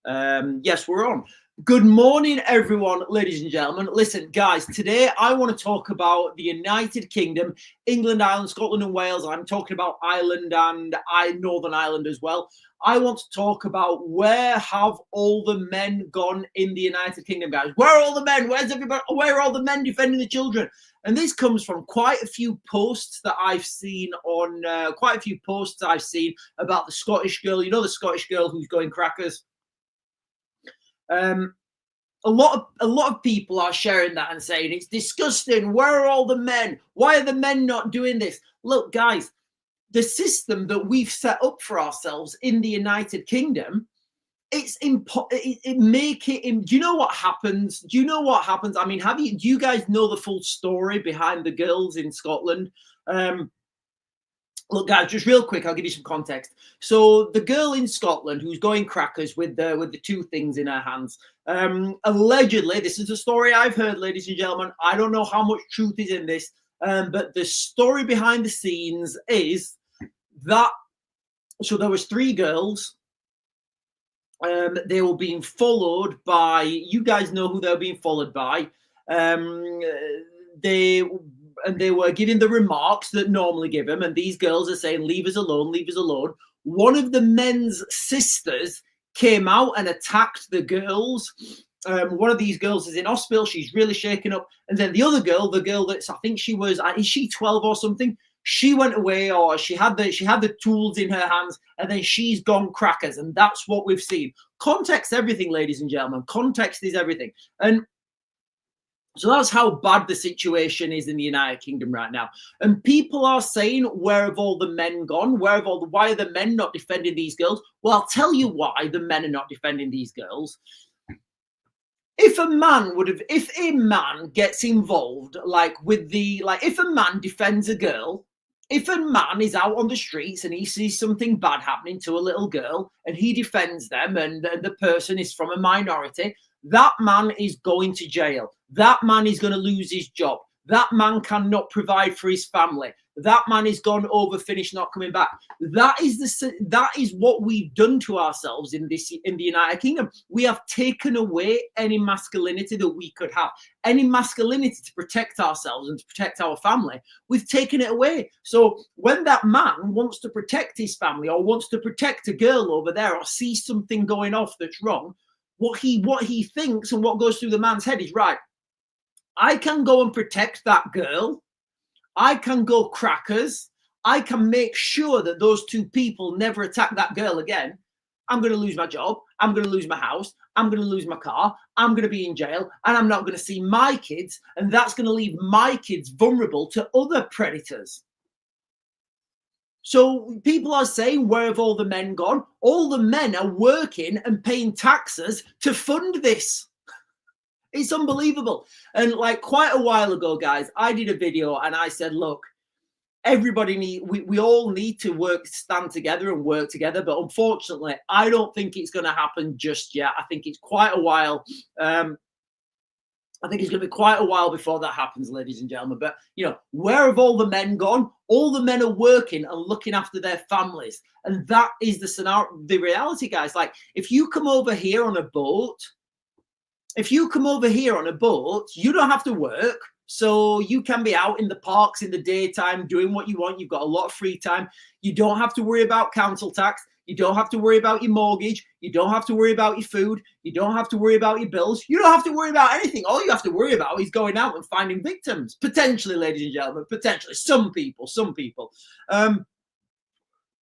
Yes, we're on. Good morning, everyone, ladies and gentlemen. Listen, guys, today I want to talk about the United Kingdom, England, Ireland, Scotland, and Wales. I'm talking about Ireland and Northern Ireland as well. I want to talk about where have all the men gone in the United Kingdom, guys? Where are all the men? Where's everybody? Where are all the men defending the children? And this comes from quite a few posts that I've seen on about the Scottish girl. You know, the Scottish girl who's going crackers. A lot of people are sharing that and saying it's disgusting. Where are all the men? Why are the men not doing this? Look, guys, the system that we've set up for ourselves in the United Kingdom, do you know what happens? Do you know what happens? I mean, do you guys know the full story behind the girls in Scotland? Look, guys, just real quick, I'll give you some context. So the girl in Scotland who's going crackers with the two things in her hands, allegedly, this is a story I've heard, ladies and gentlemen. I don't know how much truth is in this, but the story behind the scenes is that, so there was three girls. They were being followed by, you guys know who they were being followed by. They were giving the remarks that normally give them, and these girls are saying, leave us alone, leave us alone. One of the men's sisters came out and attacked the girls. One of these girls is in hospital. She's really shaken up. And then the other girl, the girl that's, I think she was, is she 12 or something? She went away, or she had the tools in her hands, and then she's gone crackers. And that's what we've seen. Context everything, ladies and gentlemen. Context is everything. And so that's how bad the situation is in the United Kingdom right now. And people are saying, where have all the men gone? Why are the men not defending these girls? Well, I'll tell you why the men are not defending these girls. If a man gets involved, if a man defends a girl, if a man is out on the streets and he sees something bad happening to a little girl and he defends them, and the person is from a minority, that man is going to jail. That man is going to lose his job. That man cannot provide for his family. That man is gone over, finished, not coming back. That is what we've done to ourselves in the United Kingdom. We have taken away any masculinity that we could have, any masculinity to protect ourselves and to protect our family. We've taken it away. So when that man wants to protect his family, or wants to protect a girl over there, or sees something going off that's wrong, what he thinks and what goes through the man's head is, right, I can go and protect that girl. I can go crackers. I can make sure that those two people never attack that girl again. I'm going to lose my job. I'm going to lose my house. I'm going to lose my car. I'm going to be in jail, and I'm not going to see my kids. And that's going to leave my kids vulnerable to other predators. So people are saying, where have all the men gone? All the men are working and paying taxes to fund this. It's unbelievable. And like quite a while ago, guys, I did a video and I said, look, we all need to stand together and work together. But unfortunately, I don't think it's going to happen just yet. I think it's quite a while. I think it's going to be quite a while before that happens, ladies and gentlemen. But, you know, where have all the men gone? All the men are working and looking after their families. And that is the scenario, the reality, guys. Like, if you come over here on a boat, you don't have to work. So you can be out in the parks in the daytime doing what you want. You've got a lot of free time. You don't have to worry about council tax. You don't have to worry about your mortgage. You don't have to worry about your food. You don't have to worry about your bills. You don't have to worry about anything. All you have to worry about is going out and finding victims. Potentially, ladies and gentlemen, potentially. Some people.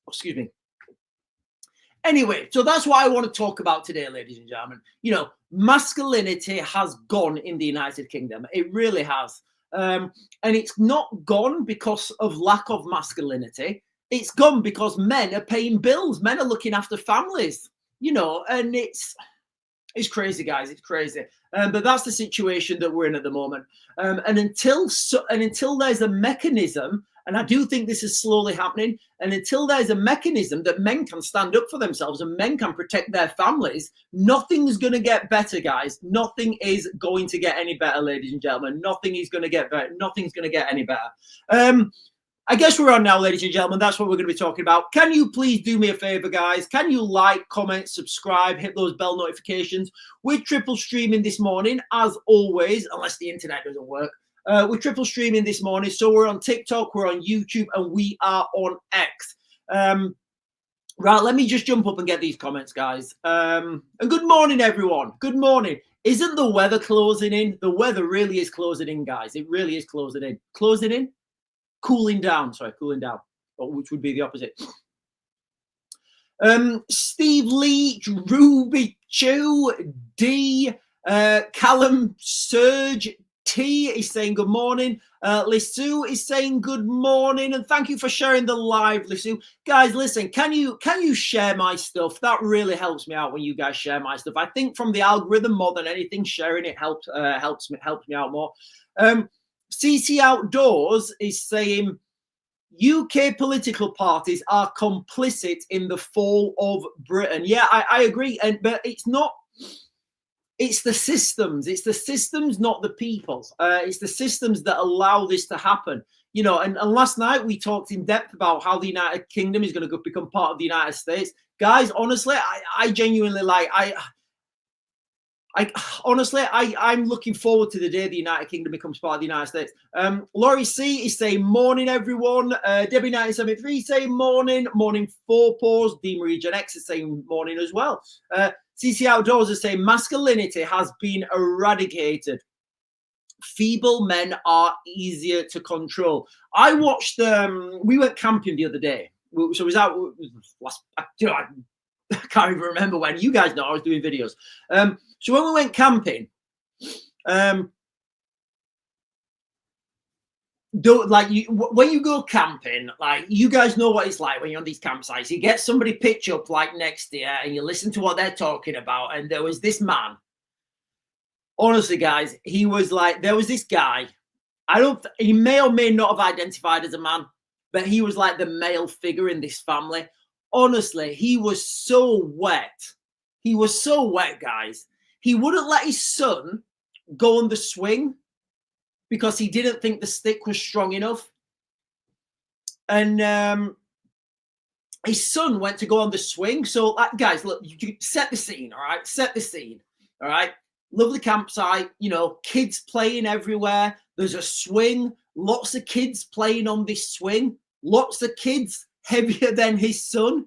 Excuse me. Anyway, so that's what I want to talk about today, ladies and gentlemen. You know, masculinity has gone in the United Kingdom. It really has. And it's not gone because of lack of masculinity. It's gone because men are paying bills. Men are looking after families, you know, and it's crazy, guys. It's crazy. But that's the situation that we're in at the moment. And until there's a mechanism, and I do think this is slowly happening, and until there's a mechanism that men can stand up for themselves and men can protect their families, nothing's going to get better, guys. Nothing is going to get any better, ladies and gentlemen. Nothing is going to get better. Nothing's going to get any better. I guess we're on now, ladies and gentlemen. That's what we're going to be talking about. Can you please do me a favor, guys? Can you like, comment, subscribe, hit those bell notifications? We're triple streaming this morning, as always, unless the internet doesn't work. We're triple streaming this morning. So we're on TikTok, we're on YouTube, and we are on X. Right, let me just jump up and get these comments, guys. And good morning, everyone. Good morning. Isn't the weather closing in? The weather really is closing in, guys. It really is closing in. Closing in? Cooling down. Sorry, cooling down. Which would be the opposite. Steve Leach, Ruby Chew, D, Callum Surge, T is saying good morning. Lisu is saying good morning, and thank you for sharing the live, Lisu. Guys, listen, can you share my stuff? That really helps me out when you guys share my stuff. I think from the algorithm more than anything, sharing it helps me out more. CC Outdoors is saying UK political parties are complicit in the fall of Britain. Yeah, I agree, but it's not. It's the systems. It's the systems, not the people. It's the systems that allow this to happen. You know, and last night we talked in depth about how the United Kingdom is going to become part of the United States. Guys, honestly, I genuinely I'm looking forward to the day the United Kingdom becomes part of the United States. Laurie C is saying morning, everyone. Debbie 973 saying morning. Morning, Four Paws. D Marie Gen X is saying morning as well. CC Outdoors is saying masculinity has been eradicated. Feeble men are easier to control. I watched. We went camping the other day. So it was out last. I can't even remember when. You guys know I was doing videos. So when we went camping, when you go camping, like you guys know what it's like when you're on these campsites. You get somebody pitch up like next to you, and you listen to what they're talking about. And there was this man. Honestly, guys, he was like, there was this guy. He may or may not have identified as a man, but he was like the male figure in this family. Honestly, he was so wet. He was so wet, guys. He wouldn't let his son go on the swing because he didn't think the stick was strong enough. And his son went to go on the swing. So, guys, look, you set the scene, all right? Set the scene, all right? Lovely campsite, you know, kids playing everywhere. There's a swing, lots of kids playing on this swing, lots of kids heavier than his son.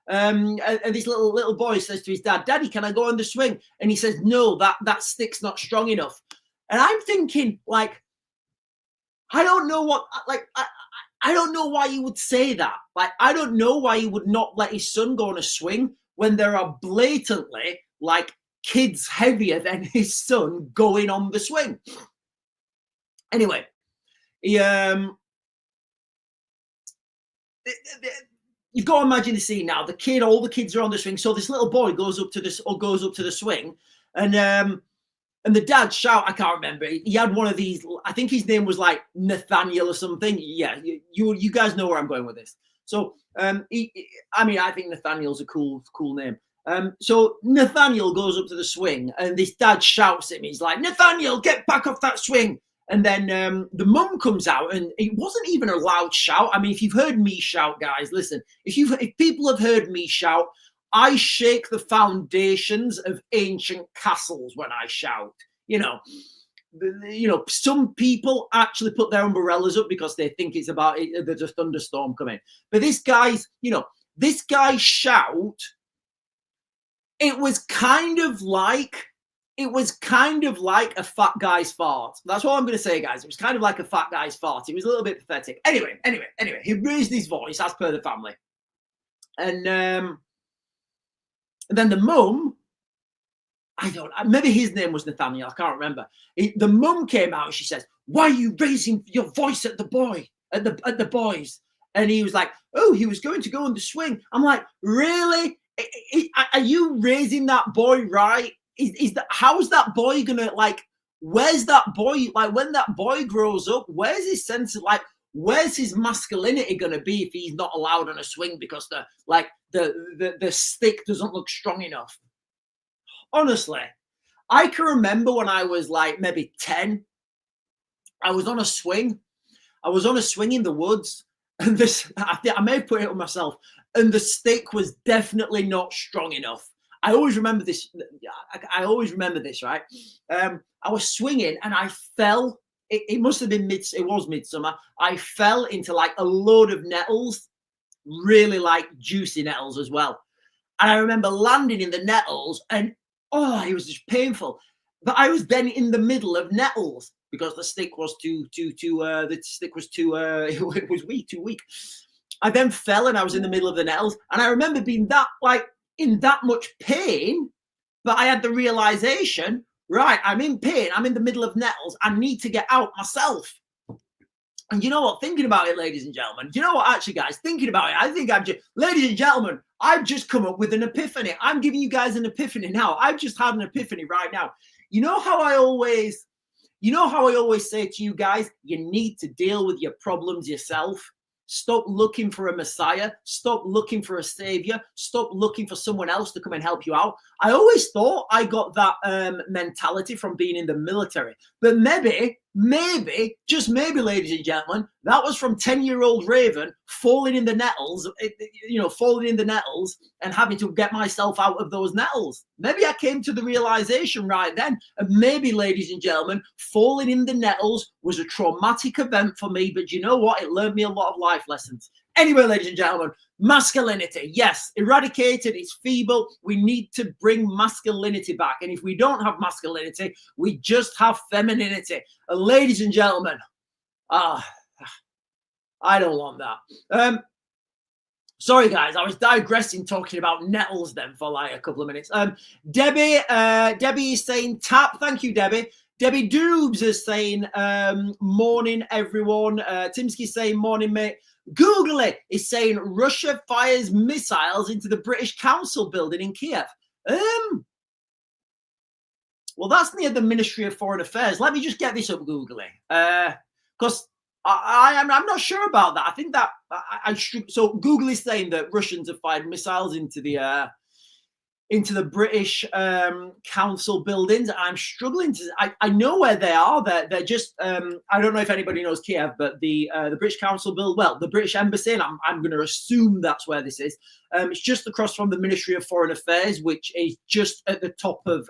And this little boy says to his dad, "Daddy, can I go on the swing?" And he says, "No, that stick's not strong enough." And I'm thinking, like, I don't know what, like, I don't know why he would say that. Like, I don't know why he would not let his son go on a swing when there are blatantly, like, kids heavier than his son going on the swing. Anyway, you've got to imagine the scene now. All the kids are on the swing. So this little boy goes up to the swing, and the dad shout. I can't remember. He had one of these. I think his name was like Nathaniel or something. Yeah, you guys know where I'm going with this. So I think Nathaniel's a cool name. So Nathaniel goes up to the swing, and this dad shouts at him. He's like, "Nathaniel, get back off that swing!" And then the mum comes out, and it wasn't even a loud shout. I mean, if you've heard me shout, guys, listen. If people have heard me shout, I shake the foundations of ancient castles when I shout. You know, some people actually put their umbrellas up because they think it's about there's a thunderstorm coming. But this guy's shout. It was kind of like a fat guy's fart. That's what I'm going to say, guys. It was kind of like a fat guy's fart. It was a little bit pathetic. Anyway, he raised his voice as per the family. And then the mum, maybe his name was Nathaniel. I can't remember. The mum came out and she says, "Why are you raising your voice at the boys?" And he was like, "Oh, he was going to go on the swing." I'm like, really? Are you raising that boy right? How is that boy gonna, like, where's that boy, like, when that boy grows up, where's his sense of, like, where's his masculinity gonna be if he's not allowed on a swing because the stick doesn't look strong enough? Honestly, I can remember when I was like maybe 10, I was on a swing in the woods, And this, I may have put it on myself, and the stick was definitely not strong enough. I always remember this. I always remember this, right? I was swinging and I fell. It must have been it was midsummer. I fell into like a load of nettles, really like juicy nettles as well. And I remember landing in the nettles and it was just painful. But I was then in the middle of nettles because the stick was it was weak, too weak. I then fell and I was in the middle of the nettles. And I remember being in that much pain, but I had the realization, right, I'm in pain. I'm in the middle of nettles. I need to get out myself. And you know what? Thinking about it, ladies and gentlemen, do you know what? Actually, guys, thinking about it, I think ladies and gentlemen, I've just come up with an epiphany. I'm giving you guys an epiphany now. I've just had an epiphany right now. You know how I always say to you guys, you need to deal with your problems yourself. Stop looking for a messiah. Stop looking for a savior. Stop looking for someone else to come and help you out. I always thought I got that mentality from being in the military. But maybe, just maybe, ladies and gentlemen, that was from 10-year-old Raven falling in the nettles, and having to get myself out of those nettles. Maybe I came to the realization right then. And maybe, ladies and gentlemen, falling in the nettles was a traumatic event for me. But you know what? It learned me a lot of life lessons. Anyway, ladies and gentlemen, masculinity, yes, eradicated, it's feeble. We need to bring masculinity back. And if we don't have masculinity, we just have femininity. And ladies and gentlemen, I don't want that. Sorry, guys, I was digressing talking about nettles then for like a couple of minutes. Debbie is saying tap. Thank you, Debbie. Debbie Doobs is saying morning, everyone. Timsky's saying morning, mate. Google it is saying Russia fires missiles into the British Council building in Kiev. Well, that's near the Ministry of Foreign Affairs. Let me just get this up, Googling, because I'm not sure about that. I think that I should. So Google is saying that Russians have fired missiles into the British Council buildings. I'm struggling to. I know where they are. They're just. I don't know if anybody knows Kiev, but the British Council the British Embassy, and I'm going to assume that's where this is. It's just across from the Ministry of Foreign Affairs, which is just at the top of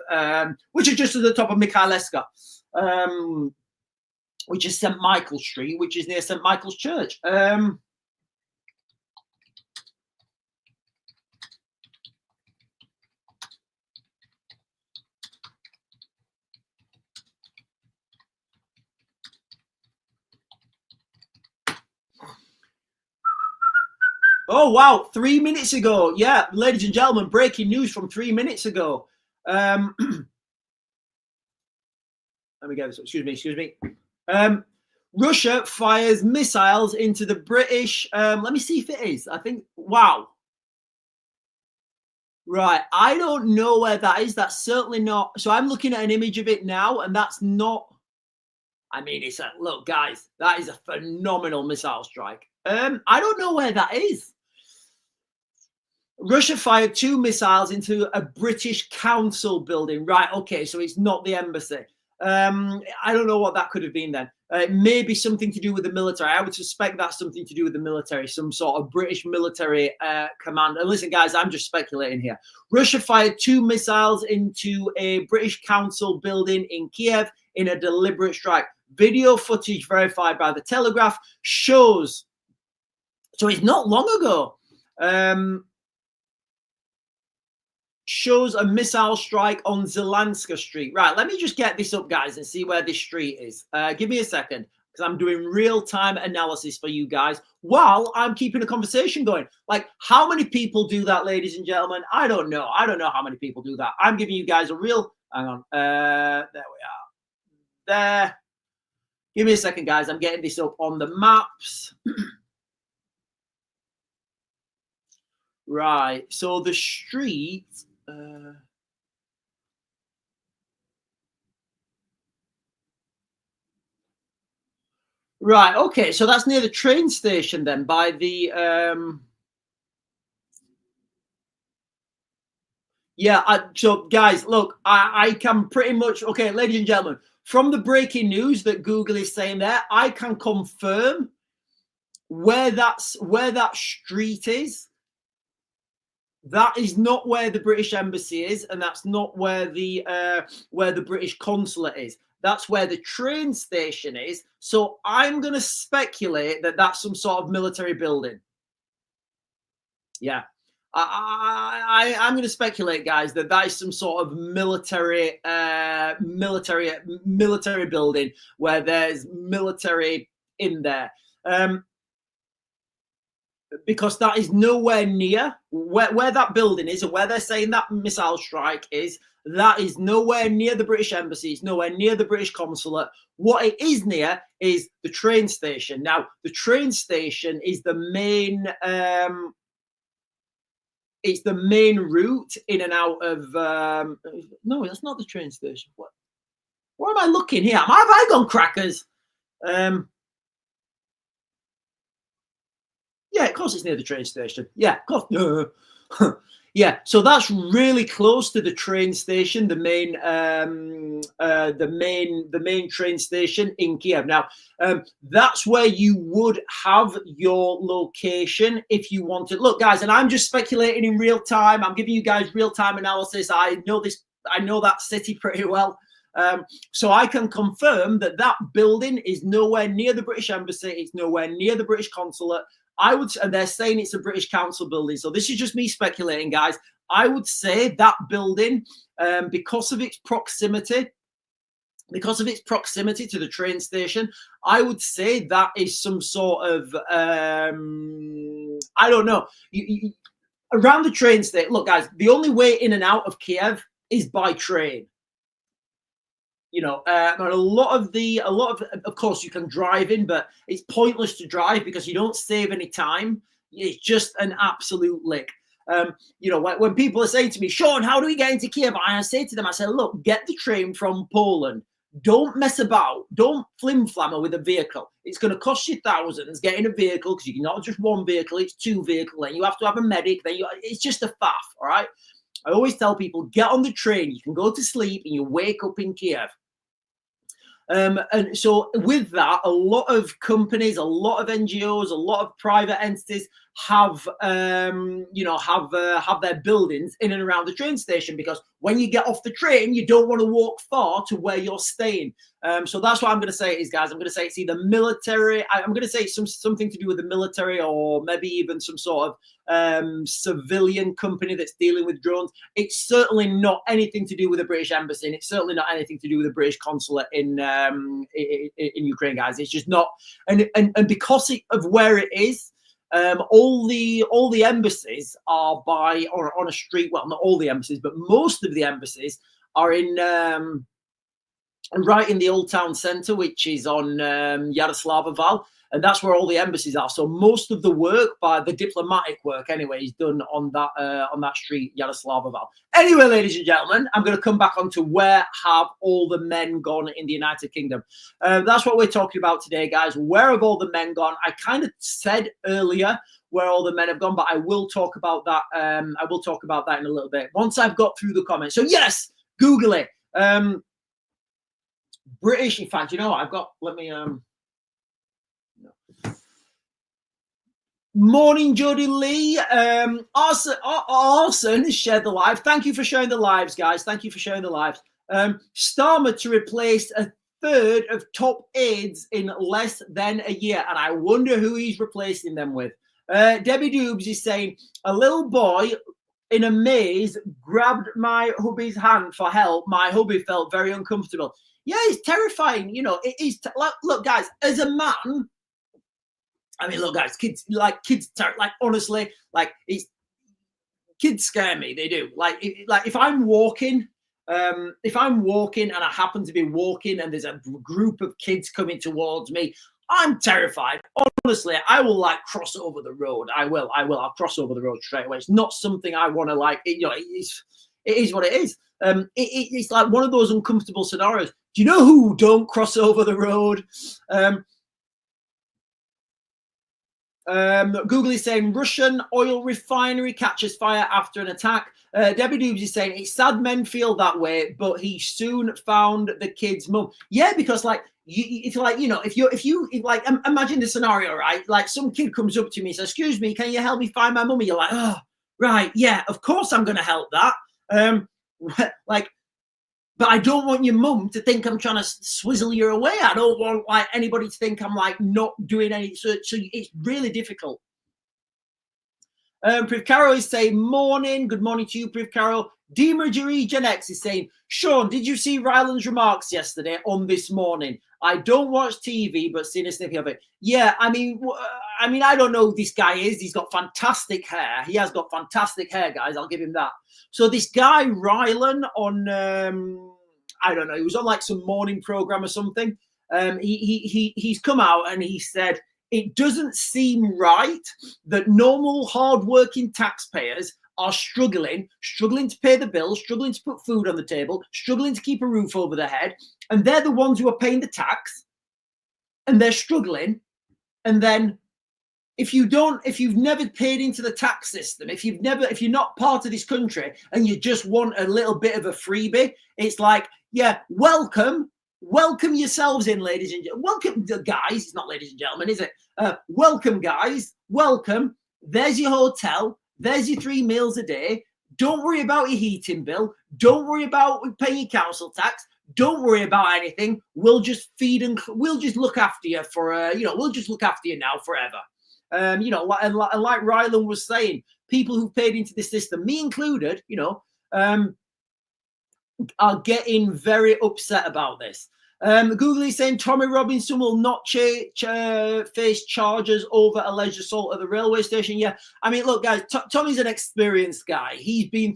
Mikhaileska, which is St. Michael's Street, which is near St. Michael's Church. Oh, wow. 3 minutes ago. Yeah, ladies and gentlemen, breaking news from 3 minutes ago. Let me get this. Excuse me. Russia fires missiles into the British. Let me see if it is. I think, wow. Right. I don't know where that is. That's certainly not. So I'm looking at an image of it now, and that's not. I mean, look, guys, that is a phenomenal missile strike. I don't know where that is. Russia fired 2 missiles into a British Council building. Right, okay, so it's not the embassy. I don't know what that could have been then. It may be something to do with the military. I would suspect that's something to do with the military, some sort of British military command. And listen, guys, I'm just speculating here. Russia fired 2 missiles into a British Council building in Kiev in a deliberate strike. Video footage verified by the Telegraph shows. So it's not long ago. Shows a missile strike on Zelenska Street. Right, let me just get this up, guys, and see where this street is. Give me a second, because I'm doing real-time analysis for you guys while I'm keeping a conversation going. Like, how many people do that, ladies and gentlemen? I don't know. I don't know how many people do that. I'm giving you guys a real... Hang on. There we are. There. Give me a second, guys. I'm getting this up on the maps. Right, so the street... Right, okay, so that's near the train station then, by the so guys, look, I can pretty much, okay, ladies and gentlemen, from the breaking news that Google is saying there, I can confirm where that street is, that is not where the British Embassy is, and that's not where the British consulate is. That's where the train station is. So I'm going to speculate that that's some sort of military building. Yeah, I'm going to speculate, guys, that that is some sort of military building where there's military in there. Because that is nowhere near where that building is, or where they're saying that missile strike is. That is nowhere near the British Embassy. It's nowhere near the British consulate. What it is near is the train station. Now, the train station is the main. It's the main route in and out of. No, that's not the train station. What? Where am I looking here? Have I gone crackers? Yeah, of course it's near the train station. Yeah, of course. Yeah, so that's really close to the train station, the main train station in Kiev. Now, that's where you would have your location if you wanted. Look, guys, and I'm just speculating in real time. I'm giving you guys real time analysis. I know that city pretty well. So I can confirm that that building is nowhere near the British Embassy. It's nowhere near the British consulate. And they're saying it's a British Council building. So this is just me speculating, guys. I would say that building, because of its proximity to the train station, I would say that is some sort of, I don't know. Around the train station, look, guys, the only way in and out of Kiev is by train. You know, and a lot of course you can drive in, but it's pointless to drive because you don't save any time. It's just an absolute lick. You know, when people are saying to me, Sean, how do we get into Kiev? I say to them, I say, look, get the train from Poland. Don't mess about. Don't flim-flammer with a vehicle. It's going to cost you thousands getting a vehicle because you can not just one vehicle, it's two vehicles. Then you have to have a medic. It's just a faff, all right? I always tell people, get on the train. You can go to sleep and you wake up in Kiev. And so with that, a lot of companies, a lot of NGOs, a lot of private entities have their buildings in and around the train station, because when you get off the train, you don't want to walk far to where you're staying. So that's what I'm going to say is, guys, I'm going to say it's either military. I'm going to say something to do with the military, or maybe even some sort of civilian company that's dealing with drones. It's certainly not anything to do with the British Embassy, and it's certainly not anything to do with the British consulate in Ukraine, guys. It's just not, and because of where it is. All the embassies are on a street. Well, not all the embassies, but most of the embassies are in right in the old town centre, which is on Yaroslava Val, and that's where all the embassies are. So most of the work, by the diplomatic work anyway, is done on that street, Yaroslava Val. Anyway, ladies and gentlemen, I'm going to come back onto where have all the men gone in the United Kingdom. That's what we're talking about today, guys. Where have all the men gone? I kind of said earlier where all the men have gone, but I will talk about that. I will talk about that in a little bit once I've got through the comments. So yes, Google it. British, in fact, you know what? I've got. Let me. Morning, Jody Lee. Arson shared the live. Thank you for sharing the lives, guys. Thank you for sharing the lives. Starmer to replace a third of top aides in less than a year, and I wonder who he's replacing them with. Debbie Doobs is saying, a little boy in a maze grabbed my hubby's hand for help. My hubby felt very uncomfortable. Yeah, it's terrifying. You know, it is. Look, guys, as a man, I mean, look, guys, kids, honestly, kids scare me. They do. If I'm walking, and I happen to be walking and there's a group of kids coming towards me, I'm terrified. Honestly, I will cross over the road. I'll cross over the road straight away. It's not something I want to it is what it is. It's like one of those uncomfortable scenarios. Do you know who don't cross over the road? Google is saying Russian oil refinery catches fire after an attack. Debbie Doobs is saying it's sad men feel that way, but he soon found the kid's mum. Yeah, because like it's like, you know, if you like imagine the scenario, right? Like some kid comes up to me and says, "Excuse me, can you help me find my mummy?" You're like, "Oh, right, yeah, of course I'm going to help that." Like, but I don't want your mum to think I'm trying to swizzle you away. I don't want like anybody to think I'm like not doing any. So it's really difficult. Priv Carol is saying, morning. Good morning to you, Priv Carol. Demergery Gen X is saying, Sean, did you see Ryland's remarks yesterday on This Morning? I don't watch TV, but seen a snippet of it. Yeah, I mean, I don't know who this guy is. He's got fantastic hair. He has got fantastic hair, guys. I'll give him that. So this guy, Ryland, on, I don't know, he was on like some morning program or something. He's come out and he said, it doesn't seem right that normal, hard-working taxpayers are struggling to pay the bills, struggling to put food on the table, struggling to keep a roof over their head, and they're the ones who are paying the tax, and they're struggling. And then if you've never paid into the tax system, if you're not part of this country and you just want a little bit of a freebie, it's like, yeah, welcome yourselves in, ladies and gentlemen. Welcome, guys. It's not ladies and gentlemen, is it? Welcome, guys. Welcome. There's your hotel. There's your 3 meals a day. Don't worry about your heating bill. Don't worry about paying your council tax. Don't worry about anything. We'll just we'll just look after you for, we'll just look after you now forever. And like Ryland was saying, people who've paid into the system, me included, are getting very upset about this. Google is saying Tommy Robinson will not face charges over alleged assault at the railway station. Yeah, I mean, look, guys, Tommy's an experienced guy. He's been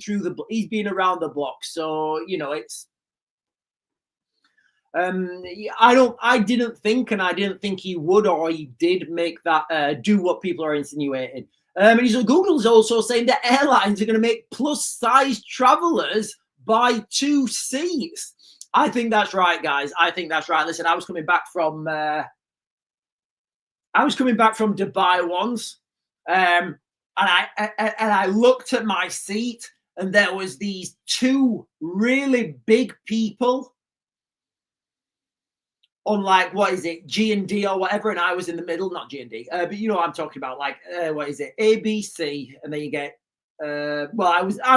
around the block, so it's. I didn't think he would, or he did make that do what people are insinuating. And Google's also saying that airlines are going to make plus size travelers buy 2 seats. I think that's right, guys. I think that's right. Listen, I was coming back from Dubai once, and I looked at my seat, and there was these 2 really big people on, like, what is it, G&D or whatever, and I was in the middle, not G&D, but you know what I'm talking about, like, what is it, A, B, C, and then you get, I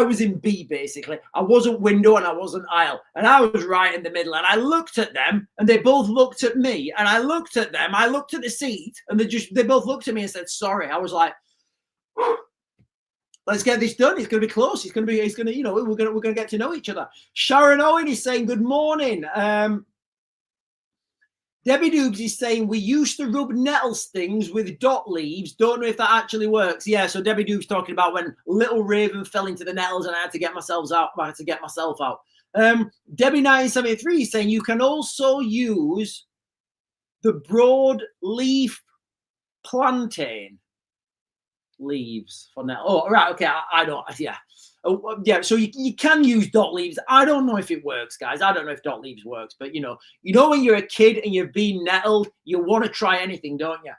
was in B, basically. I wasn't window and I wasn't aisle, and I was right in the middle, and I looked at them, and they both looked at me, and I looked at them, I looked at the seat, and they both looked at me and said, sorry. I was like, let's get this done. It's going to be close. We're going to get to know each other. Sharon Owen is saying, good morning. Debbie Doobs is saying, we used to rub nettle stings with dot leaves. Don't know if that actually works. Yeah, so Debbie Doobs talking about when little Raven fell into the nettles and I had to get myself out. Debbie 973 is saying, you can also use the broad leaf plantain leaves for nettle. Oh, right. Okay. I don't. Yeah. Yeah, so you can use dot leaves. I don't know if it works, guys. I don't know if dot leaves works, but when you're a kid and you've been nettled, you want to try anything, don't you?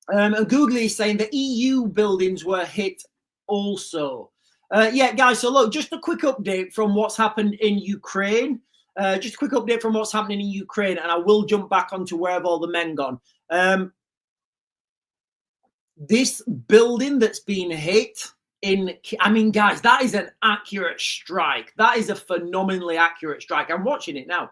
And Google is saying the EU buildings were hit also. Yeah, guys, so look, just a quick update from what's happened in Ukraine. And I will jump back onto where have all the men gone. This building that's been hit guys, that is an accurate strike. That is a phenomenally accurate strike. I'm watching it now.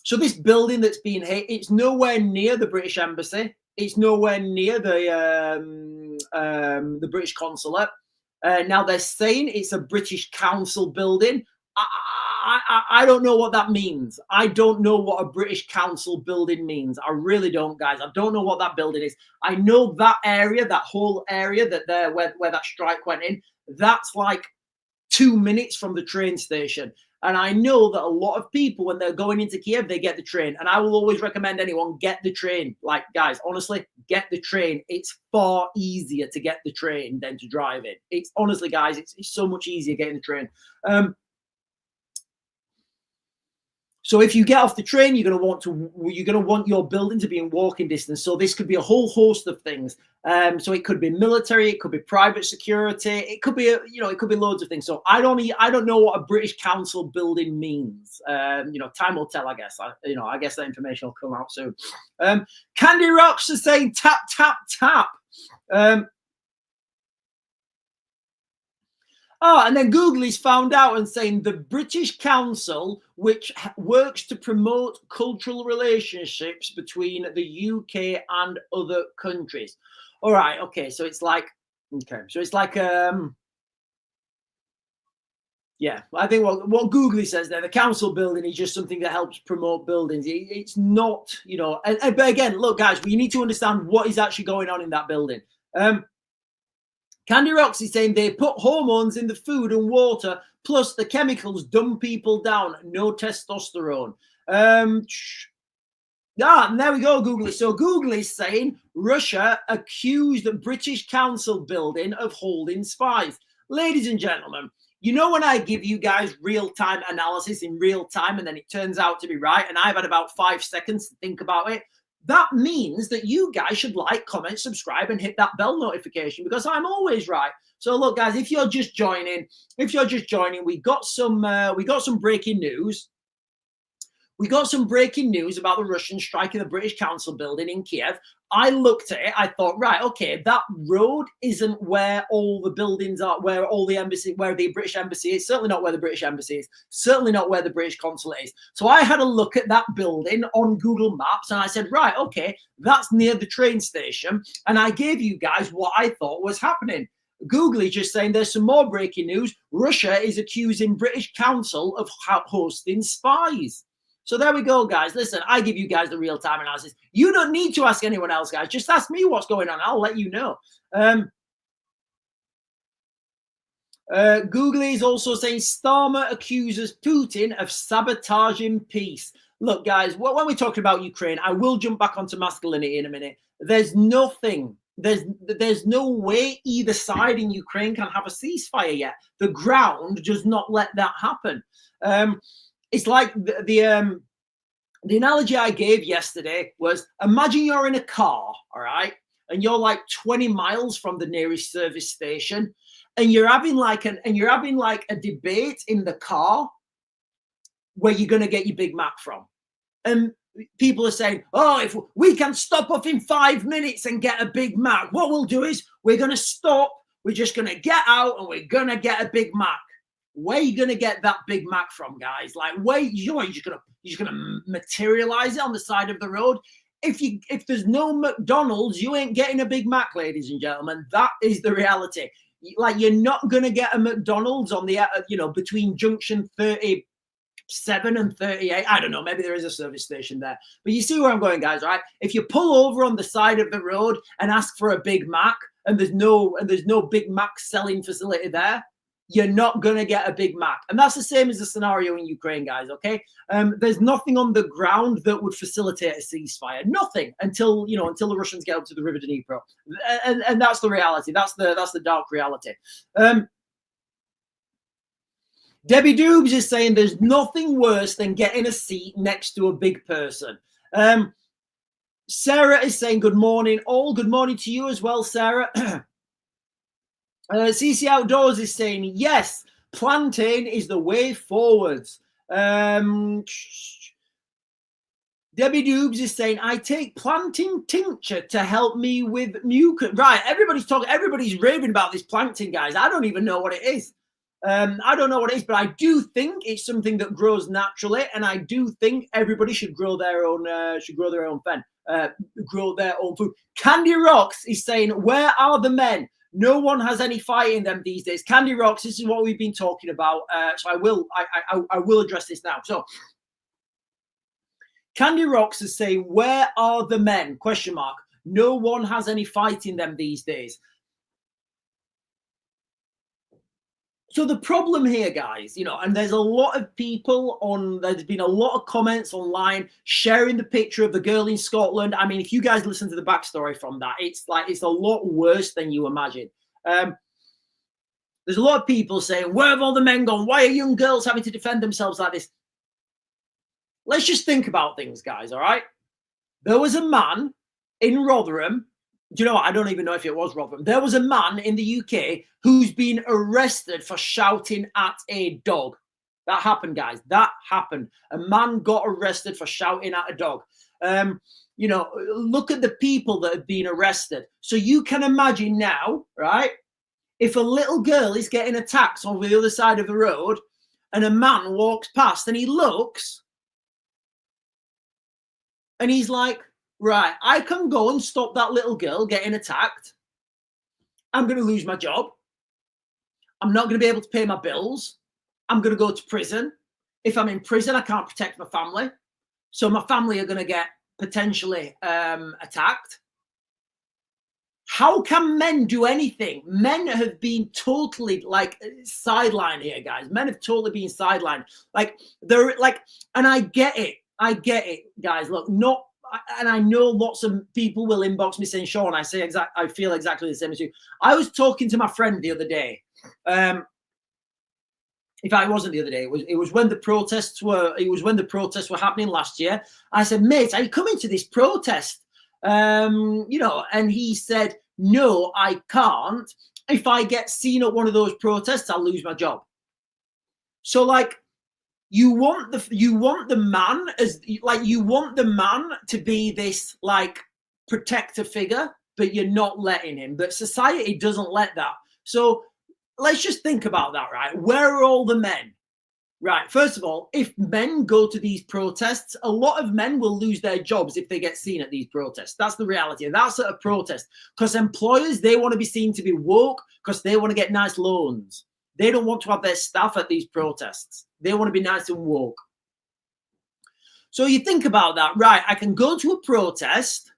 So this building that's been hit, it's nowhere near the British Embassy. It's nowhere near the British consulate. Now they're saying it's a British Council building. I don't know what that means. I don't know what a British Council building means. I really don't, guys. I don't know what that building is. I know that area, that whole area where that strike went in, that's like 2 minutes from the train station. And I know that a lot of people, when they're going into Kiev, they get the train. And I will always recommend anyone get the train. Like, guys, honestly, get the train. It's far easier to get the train than to drive it. It's honestly, guys, it's so much easier getting the train. So if you get off the train, you're going to want your building to be in walking distance. So this could be a whole host of things. So it could be military, it could be private security, it could be it could be loads of things. So I don't know what a British council building means. Time will tell. I guess. I guess that information will come out soon. Candy Rocks is saying tap tap tap. And then Googly's found out and saying the British Council, which works to promote cultural relationships between the UK and other countries. All right, okay, so it's like, yeah, I think what Googly says there, the council building is just something that helps promote buildings. It's not, but again, look, guys, we need to understand what is actually going on in that building. Candy Rocks is saying they put hormones in the food and water, plus the chemicals dumb people down. No testosterone. And there we go, Googly. So Googly is saying Russia accused the British Council building of holding spies. Ladies and gentlemen, when I give you guys real-time analysis in real time and then it turns out to be right, and I've had about 5 seconds to think about it, that means that you guys should like, comment, subscribe, and hit that bell notification because I'm always right. So look, guys, if you're just joining, we got some breaking news. We got some breaking news about the Russians striking the British Council building in Kiev. I looked at it. I thought, right, okay, that road isn't where all the buildings are, where the British embassy is. Certainly not where the British embassy is. Certainly not where the British consulate is. So I had a look at that building on Google Maps and I said, right, okay, that's near the train station. And I gave you guys what I thought was happening. Google is just saying there's some more breaking news. Russia is accusing British Council of hosting spies. So there we go, guys. Listen, I give you guys the real-time analysis. You don't need to ask anyone else, guys. Just ask me what's going on. I'll let you know. Google is also saying Starmer accuses Putin of sabotaging peace. Look, guys, when we're talking about Ukraine, I will jump back onto masculinity in a minute. There's no way either side in Ukraine can have a ceasefire yet. The ground does not let that happen. It's like the analogy I gave yesterday was, imagine you're in a car, all right, and you're like 20 miles from the nearest service station, and you're having like a debate in the car where you're going to get your Big Mac from, and people are saying, oh, if we can stop off in 5 minutes and get a Big Mac, what we'll do is we're going to stop, we're just going to get out and we're going to get a Big Mac. Where are you going to get that Big Mac from, guys? Like, where you're just gonna materialize it on the side of the road? If there's no McDonald's, you ain't getting a Big Mac, ladies and gentlemen. That is the reality. Like, you're not going to get a McDonald's on the between junction 37 and 38. I don't know. Maybe there is a service station there, but you see where I'm going, guys, right? If you pull over on the side of the road and ask for a Big Mac, and there's no Big Mac selling facility there, you're not going to get a Big Mac. And that's the same as the scenario in Ukraine, guys, okay? There's nothing on the ground that would facilitate a ceasefire. Nothing until the Russians get up to the River Dnipro. And that's the reality. That's the dark reality. Debbie Doobs is saying there's nothing worse than getting a seat next to a big person. Sarah is saying good morning. All good morning to you as well, Sarah. CC Outdoors is saying, yes, plantain is the way forwards. Debbie Doobs is saying, I take plantain tincture to help me with mucus. Right, everybody's raving about this plantain, guys. I don't even know what it is. I don't know what it is, but I do think it's something that grows naturally, and I do think everybody should grow their own grow their own food. Candy Rocks is saying, where are the men? No one has any fight in them these days. Candy Rocks, this is what we've been talking about. So I will address this now. So Candy Rocks is saying, where are the men? ? No one has any fight in them these days. So the problem here, guys, and there's a lot of people there's been a lot of comments online sharing the picture of the girl in Scotland. I mean, if you guys listen to the backstory from that, it's a lot worse than you imagine. There's a lot of people saying, where have all the men gone? Why are young girls having to defend themselves like this? let's just think about things, guys, all right? There was a man in Rotherham. Do you know what? I don't even know if it was Rotherham. There was a man in the UK who's been arrested for shouting at a dog. That happened, guys. That happened. A man got arrested for shouting at a dog. You know, look at the people that have been arrested. So you can imagine now, right? If a little girl is getting attacked over the other side of the road and a man walks past and he looks and he's like, right, I can go and stop that little girl getting attacked. I'm going to lose my job. I'm not going to be able to pay my bills. I'm going to go to prison. If I'm in prison, I can't protect my family. So my family are going to get potentially attacked. How can men do anything? Men have been totally like sidelined here, guys. Men have totally been sidelined. Like they're like, and I get it. I get it, guys. Look, not, and I know lots of people will inbox me saying, Sean, I feel exactly the same as you. I was talking to my friend the other day. In fact, it wasn't the other day. It was when the protests were. It was when the protests were happening last year. I said, mate, are you coming to this protest? You know, and he said, no, I can't. If I get seen at one of those protests, I'll lose my job. So, like, you want the man as like you want the man to be this like protector figure, but you're not letting him. But society doesn't let that. So let's just think about that, right? Where are all the men? Right. First of all, if men go to these protests, a lot of men will lose their jobs if they get seen at these protests. That's the reality. And that's at a protest because employers, they want to be seen to be woke because they want to get nice loans. They don't want to have their staff at these protests. They want to be nice and woke. So you think about that, right? I can go to a protest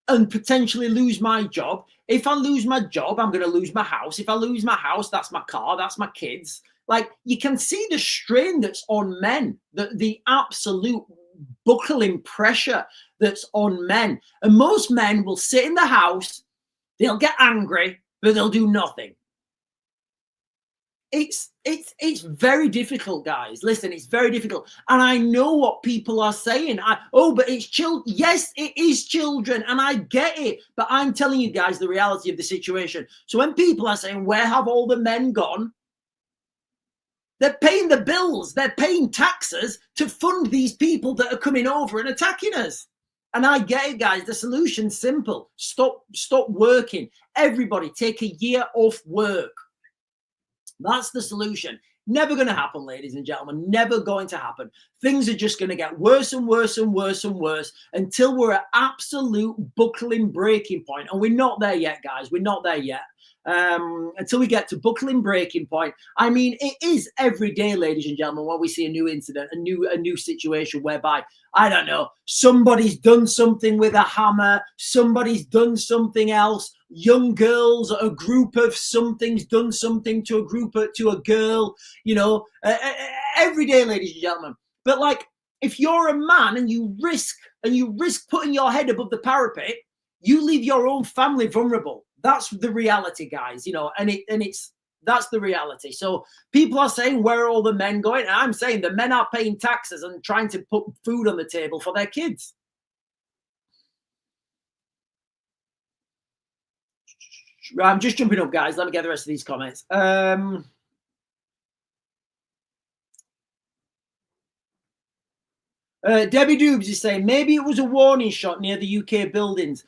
and potentially lose my job. If I lose my job, I'm going to lose my house. If I lose my house, that's my car, that's my kids. Like, you can see the strain that's on men, the absolute buckling pressure that's on men. And most men will sit in the house, they'll get angry, but they'll do nothing. It's very difficult, guys. Listen, it's very difficult. And I know what people are saying. But it's children. Yes, it is children. And I get it. But I'm telling you guys the reality of the situation. So when people are saying, where have all the men gone? They're paying the bills. They're paying taxes to fund these people that are coming over and attacking us. And I get it, guys. The solution's simple. Stop working. Everybody take a year off work. That's the solution. Never going to happen, ladies and gentlemen. Never going to happen. Things are just going to get worse and worse and worse and worse until we're at absolute buckling breaking point. And we're not there yet, guys. We're not there yet. Until we get to buckling breaking point. I mean, it is every day, ladies and gentlemen, when we see a new incident, a new situation whereby, I don't know, somebody's done something with a hammer, somebody's done something else, young girls, a group of something's done something to a girl, you know, every day, ladies and gentlemen. But like, if you're a man and you risk putting your head above the parapet, you leave your own family vulnerable. That's the reality, guys, you know, that's the reality. So people are saying, where are all the men going? And I'm saying the men are paying taxes and trying to put food on the table for their kids. I'm just jumping up, guys. Let me get the rest of these comments. Debbie Doobs is saying, maybe it was a warning shot near the UK buildings.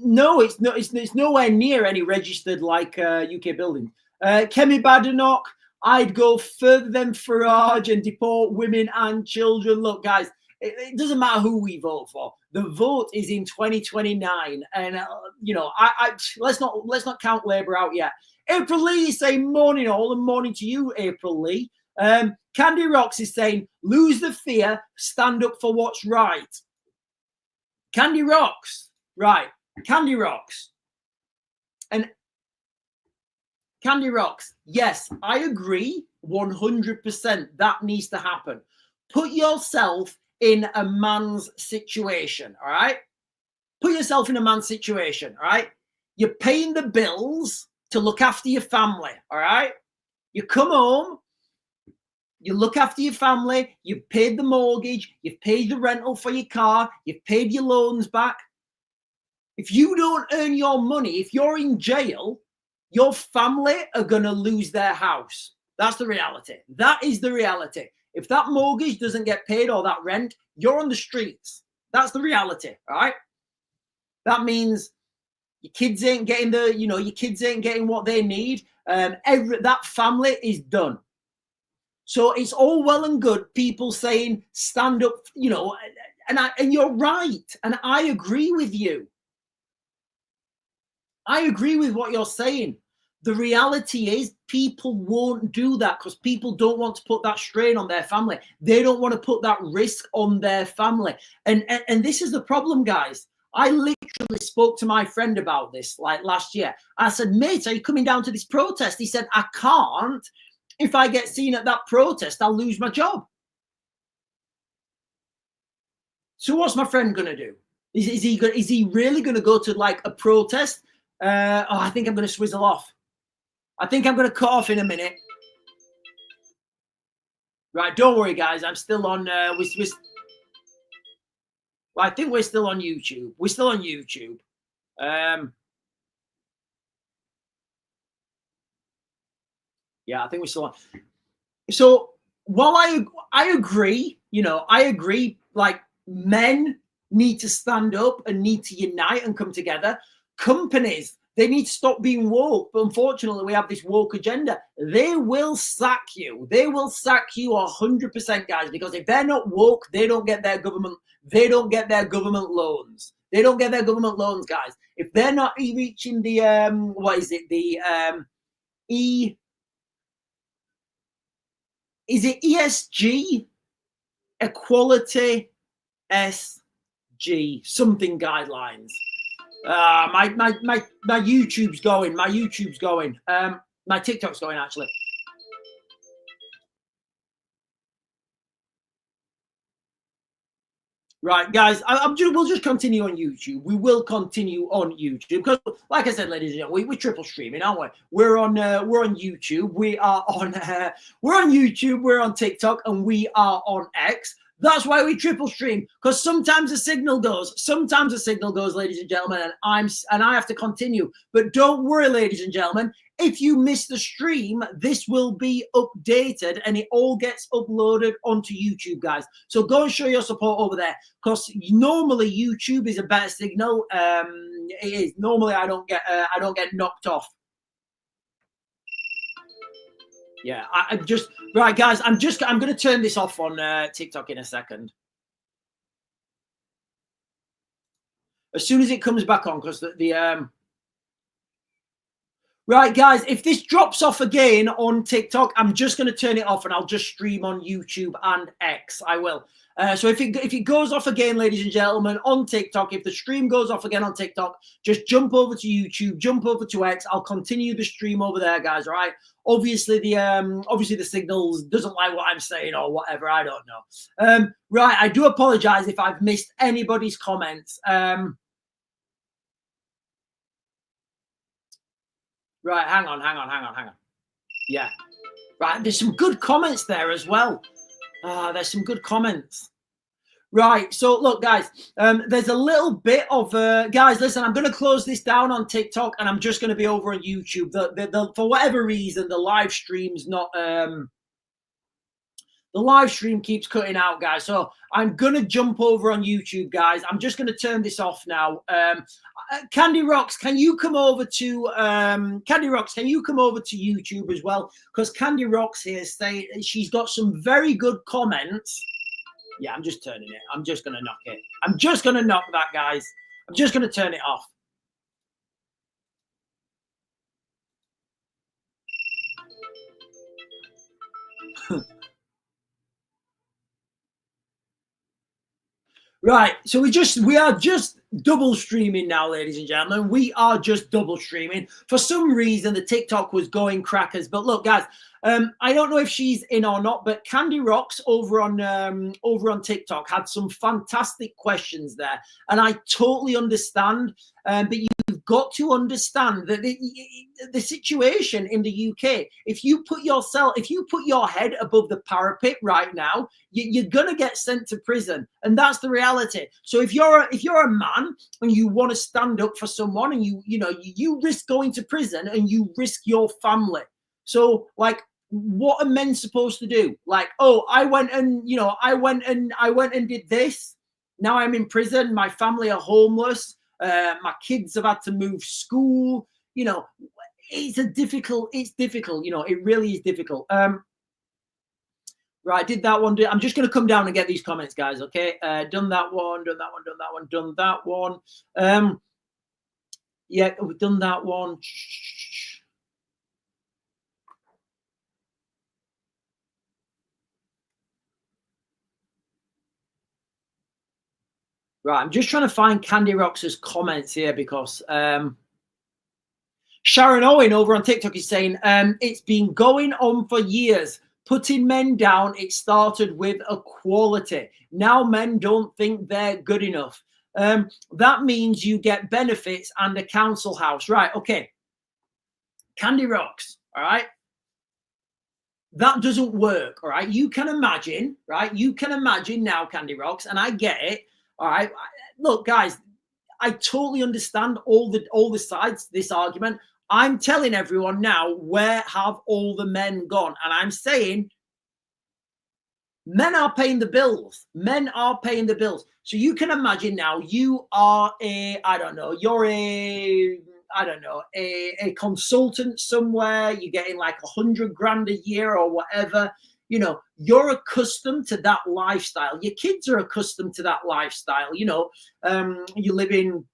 No, it's not. It's nowhere near any registered like UK building. Kemi Badenoch, I'd go further than Farage and deport women and children. Look, guys, it doesn't matter who we vote for. The vote is in 2029, and you know, let's not count Labour out yet. April Lee is saying, morning all, and morning to you, April Lee. Candy Rocks is saying, lose the fear, stand up for what's right. Candy Rocks, right. Candy Rocks. And Candy Rocks, yes, I agree 100%. That needs to happen. Put yourself in a man's situation, all right? Put yourself in a man's situation, all right? You're paying the bills to look after your family, all right? You come home, You look after your family. You've paid the mortgage. You've paid the rental for your car. You've paid your loans back. If you don't earn your money, if you're in jail, your family are going to lose their house. That's the reality. That is the reality. If that mortgage doesn't get paid or that rent, you're on the streets. That's the reality, right? That means your kids ain't getting your kids ain't getting what they need. That family is done. So it's all well and good people saying stand up, and you're right, and I agree with you. I agree with what you're saying. The reality is people won't do that because people don't want to put that strain on their family. They don't want to put that risk on their family. And this is the problem, guys. I literally spoke to my friend about this like last year. I said, mate, are you coming down to this protest? He said, I can't. If I get seen at that protest, I'll lose my job. So what's my friend going to do? Is he really going to go to like a protest? I think I'm going to swizzle off. I think I'm going to cut off in a minute. Right, don't worry, guys. I'm still on. Well, I think we're still on YouTube. We're still on YouTube. Yeah, I think we're still on. So while I agree, I agree. Like men need to stand up and need to unite and come together. Companies, they need to stop being woke. But unfortunately, we have this woke agenda. They will sack you. They will sack you 100%, guys, because if they're not woke, they don't get their government. They don't get their government loans. They don't get their government loans, guys. If they're not reaching the is it ESG equality SG something guidelines? My YouTube's going. My YouTube's going. My TikTok's going actually. Right, guys, we'll just continue on YouTube. We will continue on YouTube because, like I said, ladies and gentlemen, we're triple streaming, aren't we? We're on YouTube. We're on YouTube. We're on TikTok, and we are on X. That's why we triple stream, because sometimes the signal goes. Sometimes the signal goes, ladies and gentlemen, and I have to continue. But don't worry, ladies and gentlemen. If you miss the stream, this will be updated and it all gets uploaded onto YouTube, guys. So go and show your support over there, because normally YouTube is a better signal. It is. Normally I don't get knocked off. Yeah, I'm just right, guys. I'm going to turn this off on TikTok in a second. As soon as it comes back on, because the right, guys, if this drops off again on TikTok, I'm just going to turn it off and I'll just stream on YouTube and X. I will. So if it goes off again, ladies and gentlemen, on TikTok, if the stream goes off again on TikTok, just jump over to YouTube, jump over to X. I'll continue the stream over there, guys. All right. Obviously the signals doesn't like what I'm saying or whatever. I don't know. Right. I do apologize if I've missed anybody's comments. Right, hang on. Yeah. Right, there's some good comments there as well. There's some good comments. Right, so look, guys, there's a little bit of... guys, listen, I'm going to close this down on TikTok and I'm just going to be over on YouTube. For whatever reason, the live stream's not... the live stream keeps cutting out, guys. So I'm going to jump over on YouTube, guys. I'm just going to turn this off now. Candy Rocks, can you come over to YouTube as well? Because Candy Rocks here she's got some very good comments. Yeah, I'm just turning it. I'm just going to knock it. I'm just going to knock that, guys. I'm just going to turn it off. Right, so we are just double streaming now, ladies and gentlemen. We are just double streaming. For some reason, the TikTok was going crackers. But look, guys, I don't know if she's in or not, but Candy Rocks over on TikTok had some fantastic questions there, and I totally understand. But you've got to understand that the situation in the UK. If you put your head above the parapet right now, you're gonna get sent to prison, and that's the reality. So if you're a man and you want to stand up for someone, and you risk going to prison and you risk your family. So like, what are men supposed to do? Like, oh, I went and did this. Now I'm in prison. My family are homeless. My kids have had to move school. It's difficult. It really is difficult. Right, did that one. I'm just going to come down and get these comments, guys. Okay, done that one. Yeah, we've done that one. Right, I'm just trying to find Candy Rox's comments here because Sharon Owen over on TikTok is saying it's been going on for years. Putting men down, it started with equality. Now men don't think they're good enough. That means you get benefits and a council house. Right, okay. Candy Rocks, all right? That doesn't work, all right? You can imagine, right? You can imagine now, Candy Rocks, and I get it, all right? Look, guys, I totally understand all the sides to this argument. I'm telling everyone now, where have all the men gone? And I'm saying men are paying the bills. Men are paying the bills. So you can imagine now you are a consultant somewhere. You're getting like $100,000 a year or whatever. You're accustomed to that lifestyle. Your kids are accustomed to that lifestyle. You live in,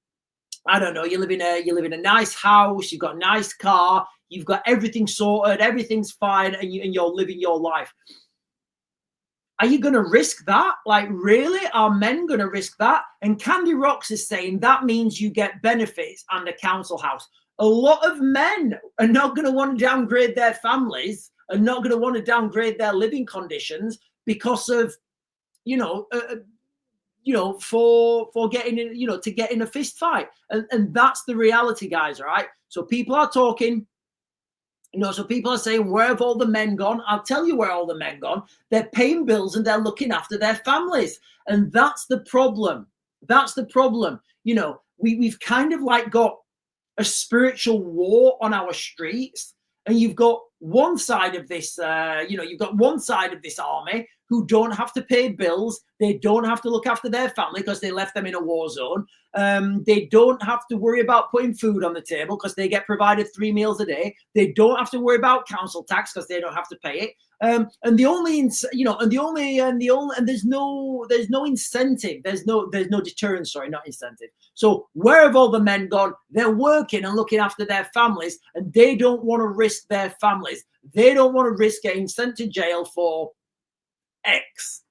you live in a nice house, you've got a nice car, you've got everything sorted, everything's fine, and you're living your life. Are you going to risk that? Like, really? Are men going to risk that? And Candy Rocks is saying that means you get benefits and a council house. A lot of men are not going to want to downgrade their families, are not going to want to downgrade their living conditions because of, for getting in, to get in a fist fight. And that's the reality, guys, all right? So people are talking, so people are saying, where have all the men gone? I'll tell you where all the men gone. They're paying bills and they're looking after their families. And that's the problem. That's the problem. We've kind of like got a spiritual war on our streets. And you've got one side of this, you've got one side of this army who don't have to pay bills. They don't have to look after their family because they left them in a war zone. They don't have to worry about putting food on the table because they get provided 3 meals a day. They don't have to worry about council tax because they don't have to pay it. And there's no incentive. There's no deterrence. Sorry, not incentive. So where have all the men gone? They're working and looking after their families, and they don't want to risk their families. They don't want to risk getting sent to jail for X.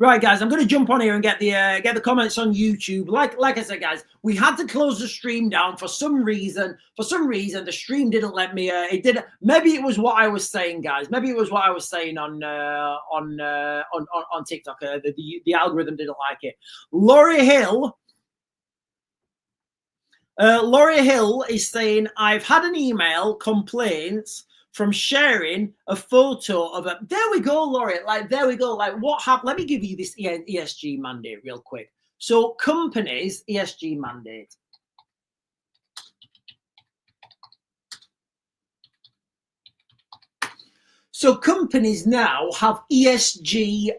Right, guys, I'm going to jump on here and get the comments on YouTube. Like I said, guys, we had to close the stream down for some reason. For some reason, the stream didn't let me. It didn't. Maybe it was what I was saying, guys. Maybe it was what I was saying on TikTok. The algorithm didn't like it. Laurie Hill is saying, I've had an email complaints from sharing a photo of a. There we go, Laurie. There we go. What happened? Let me give you this ESG mandate real quick. So companies, ESG mandate. So companies now have ESG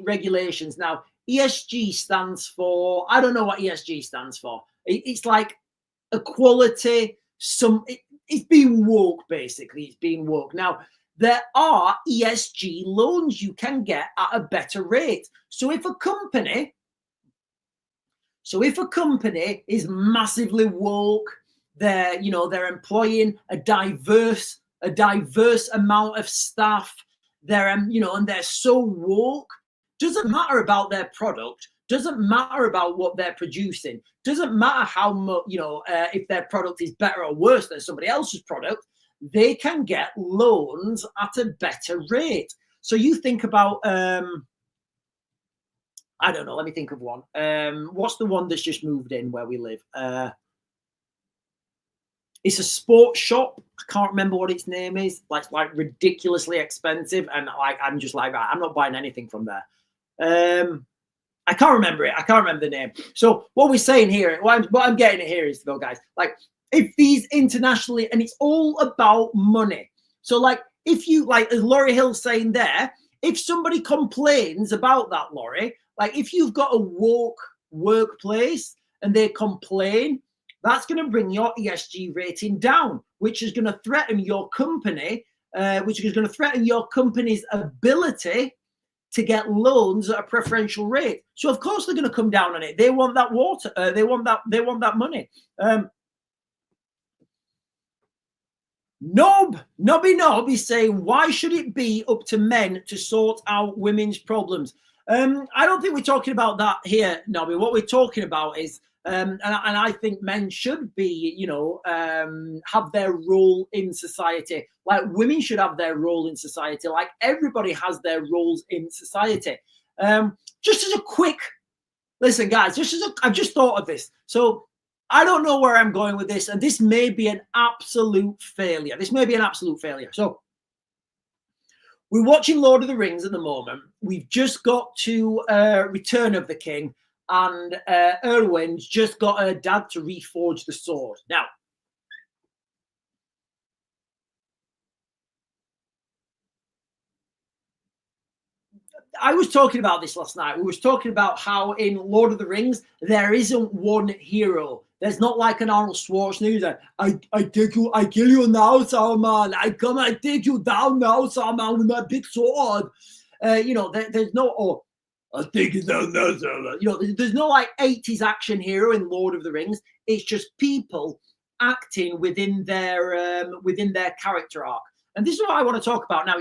regulations. Now, ESG stands for, I don't know what ESG stands for. It's like equality. It's being woke, basically. It's being woke. Now, there are ESG loans you can get at a better rate. So if a company is massively woke, they're employing a diverse amount of staff. they're and they're so woke. Doesn't matter about their product. Doesn't matter about what they're producing. Doesn't matter how much, if their product is better or worse than somebody else's product. They can get loans at a better rate. So you think about, I don't know, let me think of one. What's the one that's just moved in where we live? It's a sports shop. I can't remember what its name is. Like ridiculously expensive. And I'm just like, I'm not buying anything from there. I can't remember it. I can't remember the name. So what we're saying here, what I'm getting at here is, though, guys, like if these internationally, and it's all about money. So like if you, like as Laurie Hill's saying there, if somebody complains about that, Laurie, like if you've got a woke workplace and they complain, that's going to bring your ESG rating down, which is going to threaten your company, which is going to threaten your company's ability to get loans at a preferential rate. So of course they're going to come down on it. They want that water. They want that money. Nobby is saying, why should it be up to men to sort out women's problems? I don't think we're talking about that here, Nobby. What we're talking about is, and I think men should be, have their role in society. Like women should have their role in society. Like everybody has their roles in society. Just as a quick, listen, guys, I've just thought of this. So I don't know where I'm going with this, and this may be an absolute failure. So we're watching Lord of the Rings at the moment. We've just got to Return of the King, and Erwin's just got her dad to reforge the sword. Now, I was talking about this last night. We was talking about how in Lord of the Rings, there isn't one hero. There's not like an Arnold Schwarzenegger. I take you, I kill you now, Saruman. I take you down now, Saruman, with my big sword. There's no, I'll take you down now, Saruman. There's no like 80s action hero in Lord of the Rings. It's just people acting within their character arc. And this is what I want to talk about now.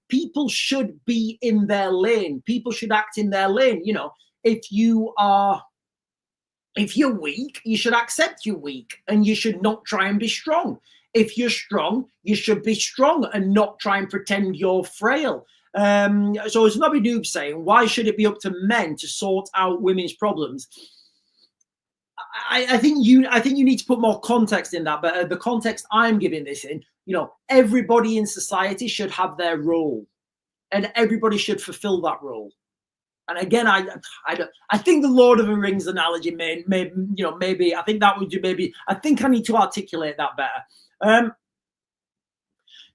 People should be in their lane. People should act in their lane. If you're weak, you should accept you're weak, and you should not try and be strong. If you're strong, you should be strong and not try and pretend you're frail. So as Nobby Noob saying, why should it be up to men to sort out women's problems? I think you need to put more context in that, but the context I'm giving this in, everybody in society should have their role, and everybody should fulfill that role. And again, I think the Lord of the Rings analogy maybe I think that would do maybe. I think I need to articulate that better.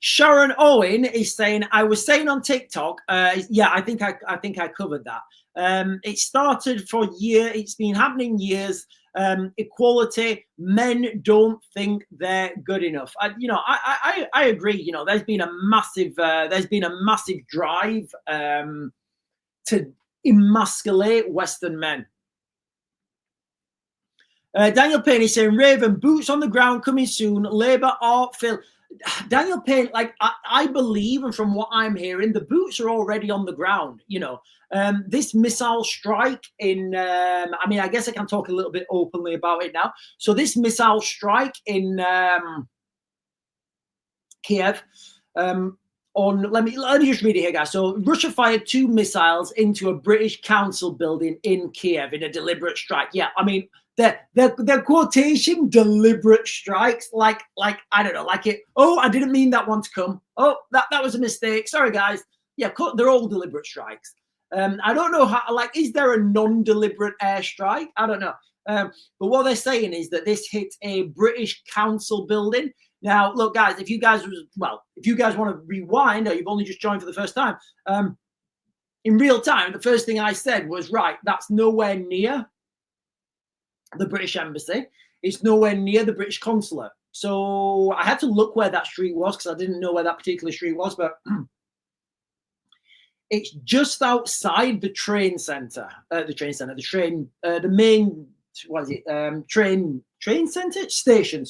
Sharon Owen is saying, I was saying on TikTok, yeah, I think I covered that. It started for years. It's been happening years. Equality. Men don't think they're good enough. I agree. There's been a massive drive to emasculate Western men. Daniel Payne is saying, Raven, boots on the ground coming soon. Labour art Phil. Daniel Payne, like I believe, and from what I'm hearing, the boots are already on the ground. This missile strike in, I guess I can talk a little bit openly about it now. So this missile strike in Kiev, let me just read it here, guys. So Russia fired 2 missiles into a British council building in Kiev in a deliberate strike. Yeah, they're quotation deliberate strikes, like I don't know, like it. Oh, I didn't mean that one to come. Oh, that was a mistake. Sorry, guys. Yeah, they're all deliberate strikes. I don't know how. Like, is there a non-deliberate airstrike? I don't know. But what they're saying is that this hit a British council building. Now, look, guys, if you guys want to rewind, or you've only just joined for the first time, in real time, the first thing I said was, right, that's nowhere near the British embassy. It's nowhere near the British consulate. So I had to look where that street was, because I didn't know where that particular street was, but it's just outside the train center. The main, what is it? Train center? Station.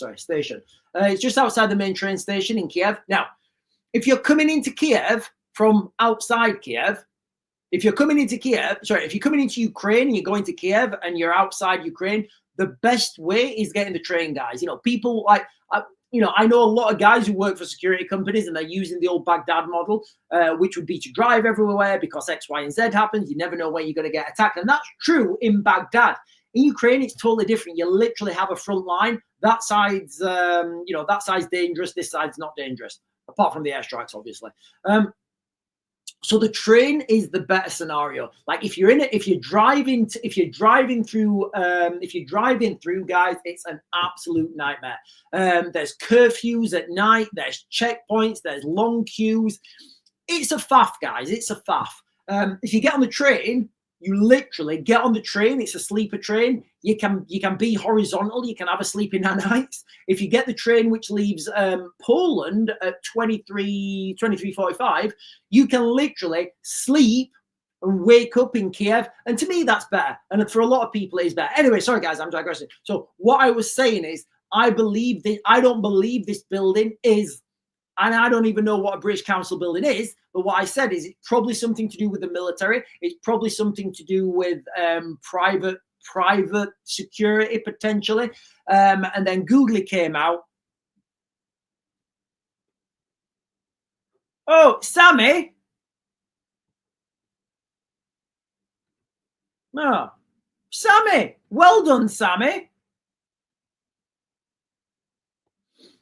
It's just outside the main train station in Kiev. Now, if you're coming into Kiev from outside Kiev, if you're coming into Ukraine and you're going to Kiev and you're outside Ukraine, the best way is getting the train, guys. People like, I know a lot of guys who work for security companies and they're using the old Baghdad model, which would be to drive everywhere because X, Y, and Z happens. You never know when you're going to get attacked. And that's true in Baghdad. In Ukraine, it's totally different. You literally have a front line. That side's, that side's dangerous. This side's not dangerous, apart from the airstrikes, obviously. So the train is the better scenario. Like if you're driving through, guys, it's an absolute nightmare. There's curfews at night. There's checkpoints. There's long queues. It's a faff, guys. It's a faff. If you get on the train, you literally get on the train. It's a sleeper train. You can be horizontal. You can have a sleep in at nights. If you get the train which leaves Poland at 23:45, you can literally sleep and wake up in Kiev. And to me, that's better. And for a lot of people, it is better. Anyway, sorry guys, I'm digressing. So what I was saying is, I don't believe this building is. And I don't even know what a British Council building is, but what I said is it's probably something to do with the military. It's probably something to do with private security, potentially. And then Google came out. Oh, Sammy. Oh, Sammy. Well done, Sammy.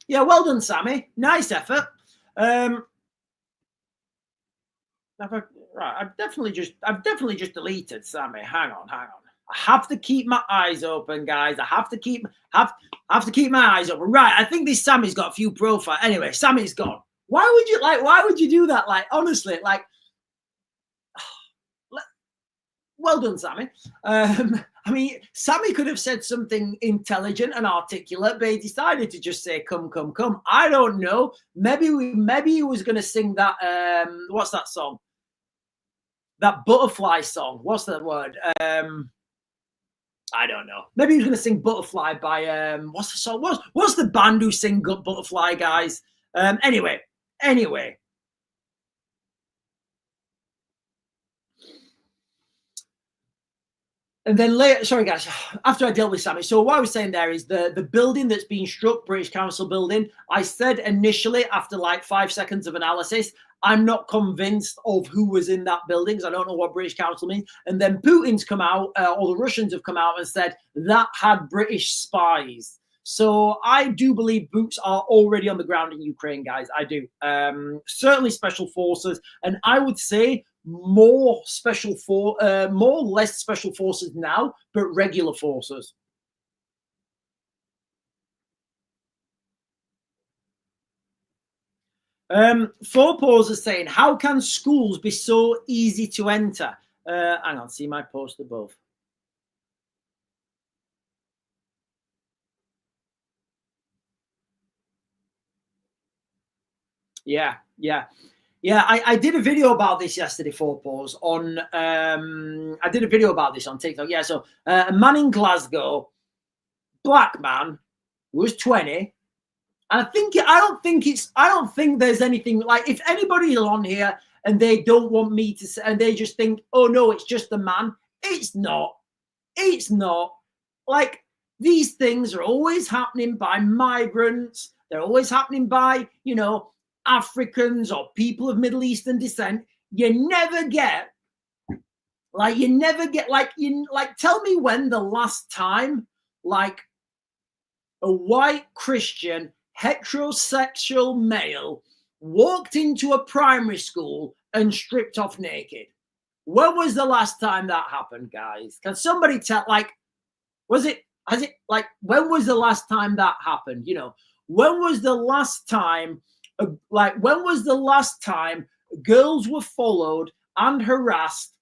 Yeah, well done, Sammy. Nice effort. I've definitely just deleted Sammy. Hang on. I have to keep my eyes open, guys. I have to keep my eyes open. Right. I think this Sammy's got a few profiles. Anyway, Sammy's gone. Why would you do that? Like, honestly, like, well done, Sammy. I mean, Sammy could have said something intelligent and articulate, but he decided to just say, come, come, come. I don't know. Maybe he was going to sing that, what's that song? That butterfly song. What's that word? I don't know. Maybe he was going to sing Butterfly by, what's the song? What's the band who sing Butterfly, guys? Anyway. And then later, sorry guys, after I dealt with Sammy, so what I was saying there is the building that's being struck, British Council building, I said initially after like 5 seconds of analysis, I'm not convinced of who was in that building because I don't know what British Council means. And then Putin's come out, or the Russians have come out and said that had British spies. So I do believe boots are already on the ground in Ukraine, guys. I do. Certainly special forces. And I would say more less special forces now, but regular forces. Four Paws is saying, how can schools be so easy to enter? Hang on, see my post above. Yeah. I did a video about this yesterday, Four Paws, on I did a video about this on TikTok. Yeah, so a man in Glasgow, black man, was 20. And I don't think there's anything like, if anybody is on here and they don't want me to say, and they just think, oh no, it's just a man. It's not. Like, these things are always happening by migrants. They're always happening by, Africans or people of Middle Eastern descent. You never get, tell me when the last time, like, a white Christian heterosexual male walked into a primary school and stripped off naked. When was the last time that happened, guys? Can somebody tell, when was the last time that happened? When was the last time girls were followed and harassed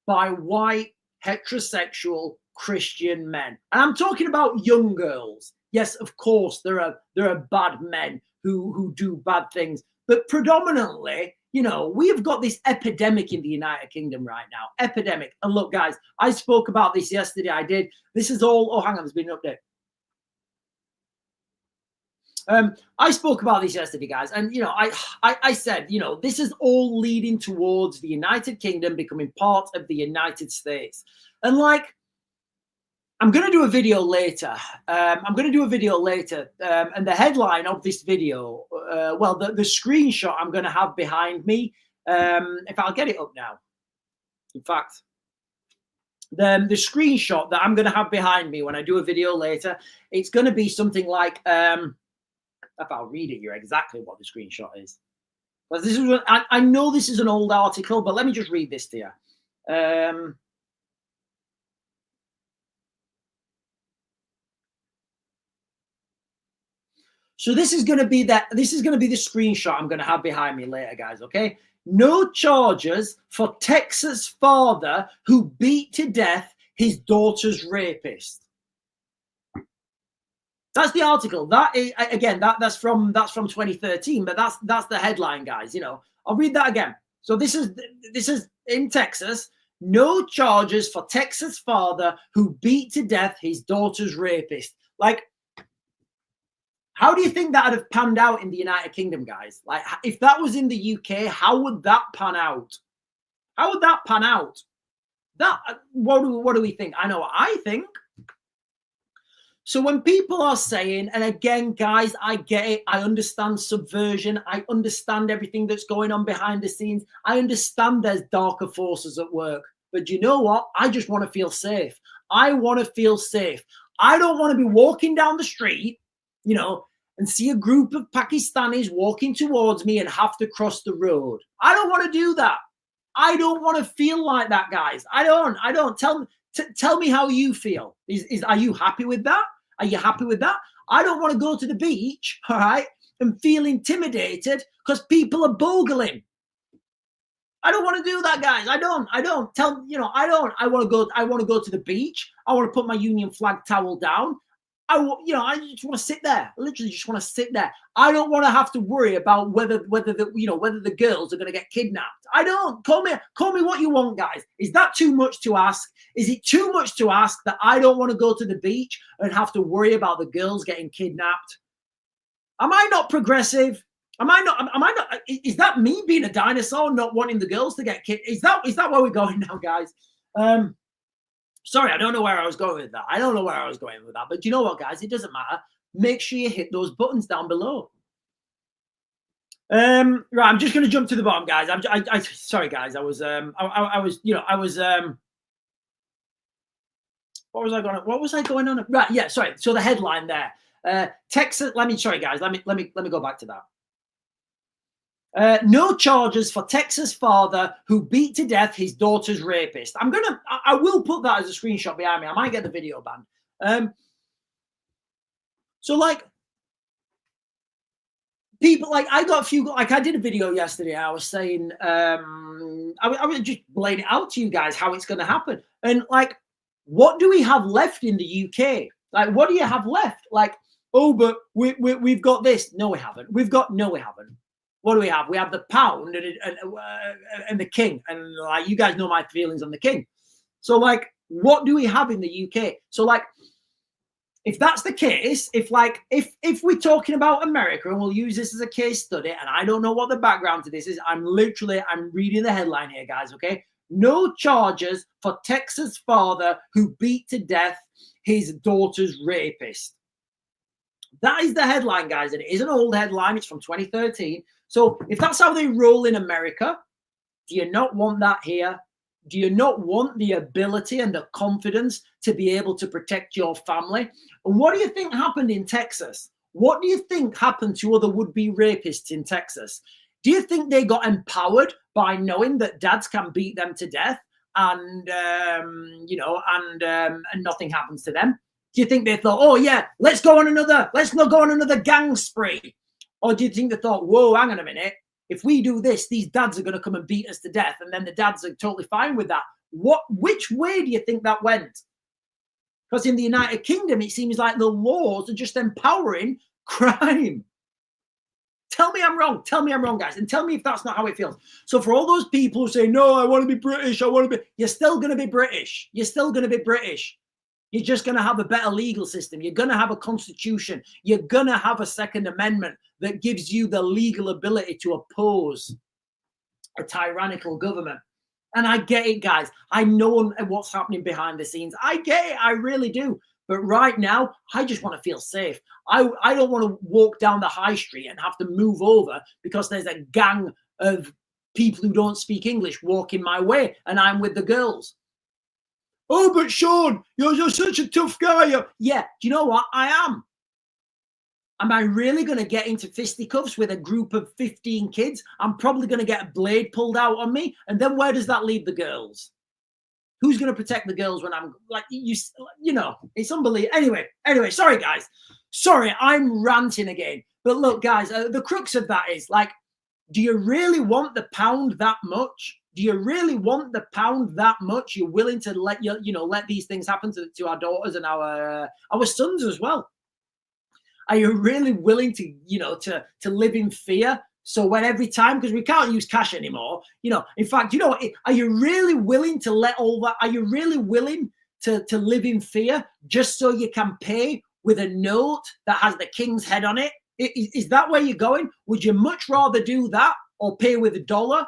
by white heterosexual Christian men? And I'm talking about young girls. Yes, of course, there are bad men who do bad things, but predominantly, we have got this epidemic in the United Kingdom right now. Epidemic. And look, guys, I spoke about this yesterday. I did. This is all. Oh, hang on, there's been an I spoke about this yesterday, guys, and you know, I said, you know, this is all leading towards the United Kingdom becoming part of the United States, and like, I'm going to do a video later. I'm going to do a video later, and the headline of this video, well, the screenshot I'm going to have behind me, if I'll get it up now. In fact, the screenshot that I'm going to have behind me when I do a video later, it's going to be something like, if I'll read it, you're exactly what the screenshot is. But this is, I know this is an old article, but let me just read this to you. So this is going to be that. This is going to be the screenshot I'm going to have behind me later, guys. Okay. No charges for Texas father who beat to death his daughter's rapist. That's the article. That is, again, that's from 2013, but that's the headline, guys. You know, I'll read that again. So this is in Texas. No charges for Texas father who beat to death his daughter's rapist. Like, how do you think that would have panned out in the United Kingdom, guys? Like, if that was in the UK, how would that pan out? How would that pan out? What do we think? I know what I think. So when people are saying, and again, guys, I get it. I understand subversion. I understand everything that's going on behind the scenes. I understand there's darker forces at work. But you know what? I just want to feel safe. I want to feel safe. I don't want to be walking down the street, you know, and see a group of Pakistanis walking towards me and have to cross the road. I don't want to do that. I don't want to feel like that, guys. I don't. Tell me how you feel. Are you happy with that? Are you happy with that? I don't want to go to the beach, all right, and feel intimidated because people are bogling. I don't want to do that, guys. I don't. I want to go to the beach. I want to put my Union flag towel down. I just want to sit there. I literally just want to sit there. I don't want to have to worry about whether the girls are going to get kidnapped. I don't. Call me what you want, guys. Is that too much to ask? Is it too much to ask that I don't want to go to the beach and have to worry about the girls getting kidnapped? Am I not progressive? Am I not? Is that me being a dinosaur, not wanting the girls to get kidnapped? Is that where we're going now, guys? Sorry, I don't know where I was going with that. But you know what, guys? It doesn't matter. Make sure you hit those buttons down below. Right, I'm just going to jump to the bottom, guys. Sorry, guys. What was I going on? Right, yeah, sorry. So the headline there, Texas. Sorry, guys. Let me go back to that. No charges for Texas father who beat to death his daughter's rapist. I will put that as a screenshot behind me. I might get the video banned. So like, people, like, I got a few, like, I did a video yesterday. I was saying, I was just laying it out to you guys how it's going to happen. And like, what do we have left in the UK? Like, what do you have left? Like, oh, but we've got this. No, we haven't. No, we haven't. What do we have? We have the pound and the king. And like, you guys know my feelings on the king. So like, what do we have in the UK? So like, if that's the case, if we're talking about America, and we'll use this as a case study, and I don't know what the background to this is, I'm reading the headline here, guys, okay? No charges for Texas father who beat to death his daughter's rapist. That is the headline, guys, and it is an old headline. It's from 2013. So if that's how they roll in America, do you not want that here? Do you not want the ability and the confidence to be able to protect your family? And what do you think happened in Texas? What do you think happened to other would-be rapists in Texas? Do you think they got empowered by knowing that dads can beat them to death and nothing happens to them? Do you think they thought, oh yeah, let's go on another gang spree? Or do you think they thought, whoa, hang on a minute, if we do this, these dads are going to come and beat us to death, and then the dads are totally fine with that? Which way do you think that went? Because in the United Kingdom, it seems like the laws are just empowering crime. Tell me I'm wrong. Tell me I'm wrong, guys. And tell me if that's not how it feels. So for all those people who say, no, I want to be British, you're still going to be British. You're still going to be British. You're just going to have a better legal system. You're going to have a constitution. You're going to have a Second Amendment that gives you the legal ability to oppose a tyrannical government. And I get it, guys. I know what's happening behind the scenes. I get it. I really do. But right now, I just want to feel safe. I don't want to walk down the high street and have to move over because there's a gang of people who don't speak English walking my way and I'm with the girls. Oh, but Sean, you're such a tough guy. Yeah, do you know what? I am. Am I really going to get into fisticuffs with a group of 15 kids? I'm probably going to get a blade pulled out on me. And then where does that leave the girls? Who's going to protect the girls when I'm like, you know, it's unbelievable. Anyway, sorry, guys. Sorry, I'm ranting again. But look, guys, the crux of that is like, do you really want the pound that much? Do you really want the pound that much? You're willing to let let these things happen to our daughters and our sons as well? Are you really willing to, to live in fear? So when every time, because we can't use cash anymore, in fact, are you really willing to let all that? Are you really willing to live in fear just so you can pay with a note that has the king's head on it? Is that where you're going? Would you much rather do that or pay with a dollar?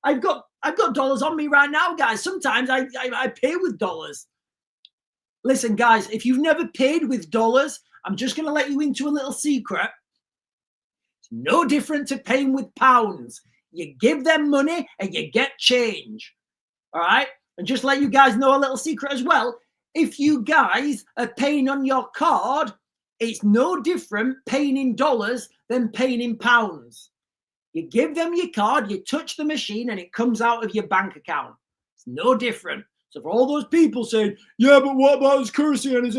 I've got dollars on me right now, guys. Sometimes I pay with dollars. Listen, guys, if you've never paid with dollars, I'm just going to let you into a little secret. It's no different to paying with pounds. You give them money and you get change. All right? And just let you guys know a little secret as well. If you guys are paying on your card, it's no different paying in dollars than paying in pounds. You give them your card, you touch the machine, and it comes out of your bank account. It's no different. So for all those people saying, yeah, but what about his currency and his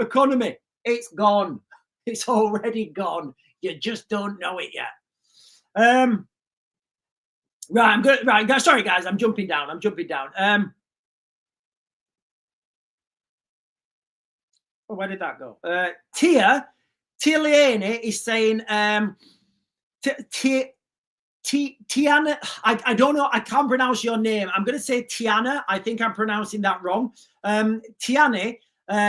economy? It's gone. It's already gone. You just don't know it yet. Right, I'm good. Right, sorry, guys. I'm jumping down. Where did that go? Tia Leone is saying, Tiana, I don't know. I can't pronounce your name. I'm going to say Tiana. I think I'm pronouncing that wrong. Tiane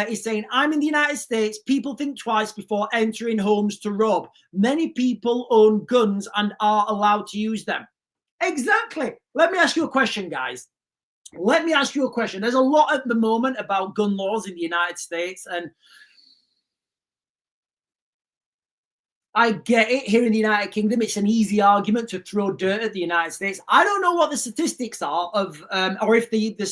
is saying, I'm in the United States. People think twice before entering homes to rob. Many people own guns and are allowed to use them. Exactly. Let me ask you a question, guys. Let me ask you a question. There's a lot at the moment about gun laws in the United States, and I get it. Here in the United Kingdom, it's an easy argument to throw dirt at the United States. I don't know what the statistics are of, or if the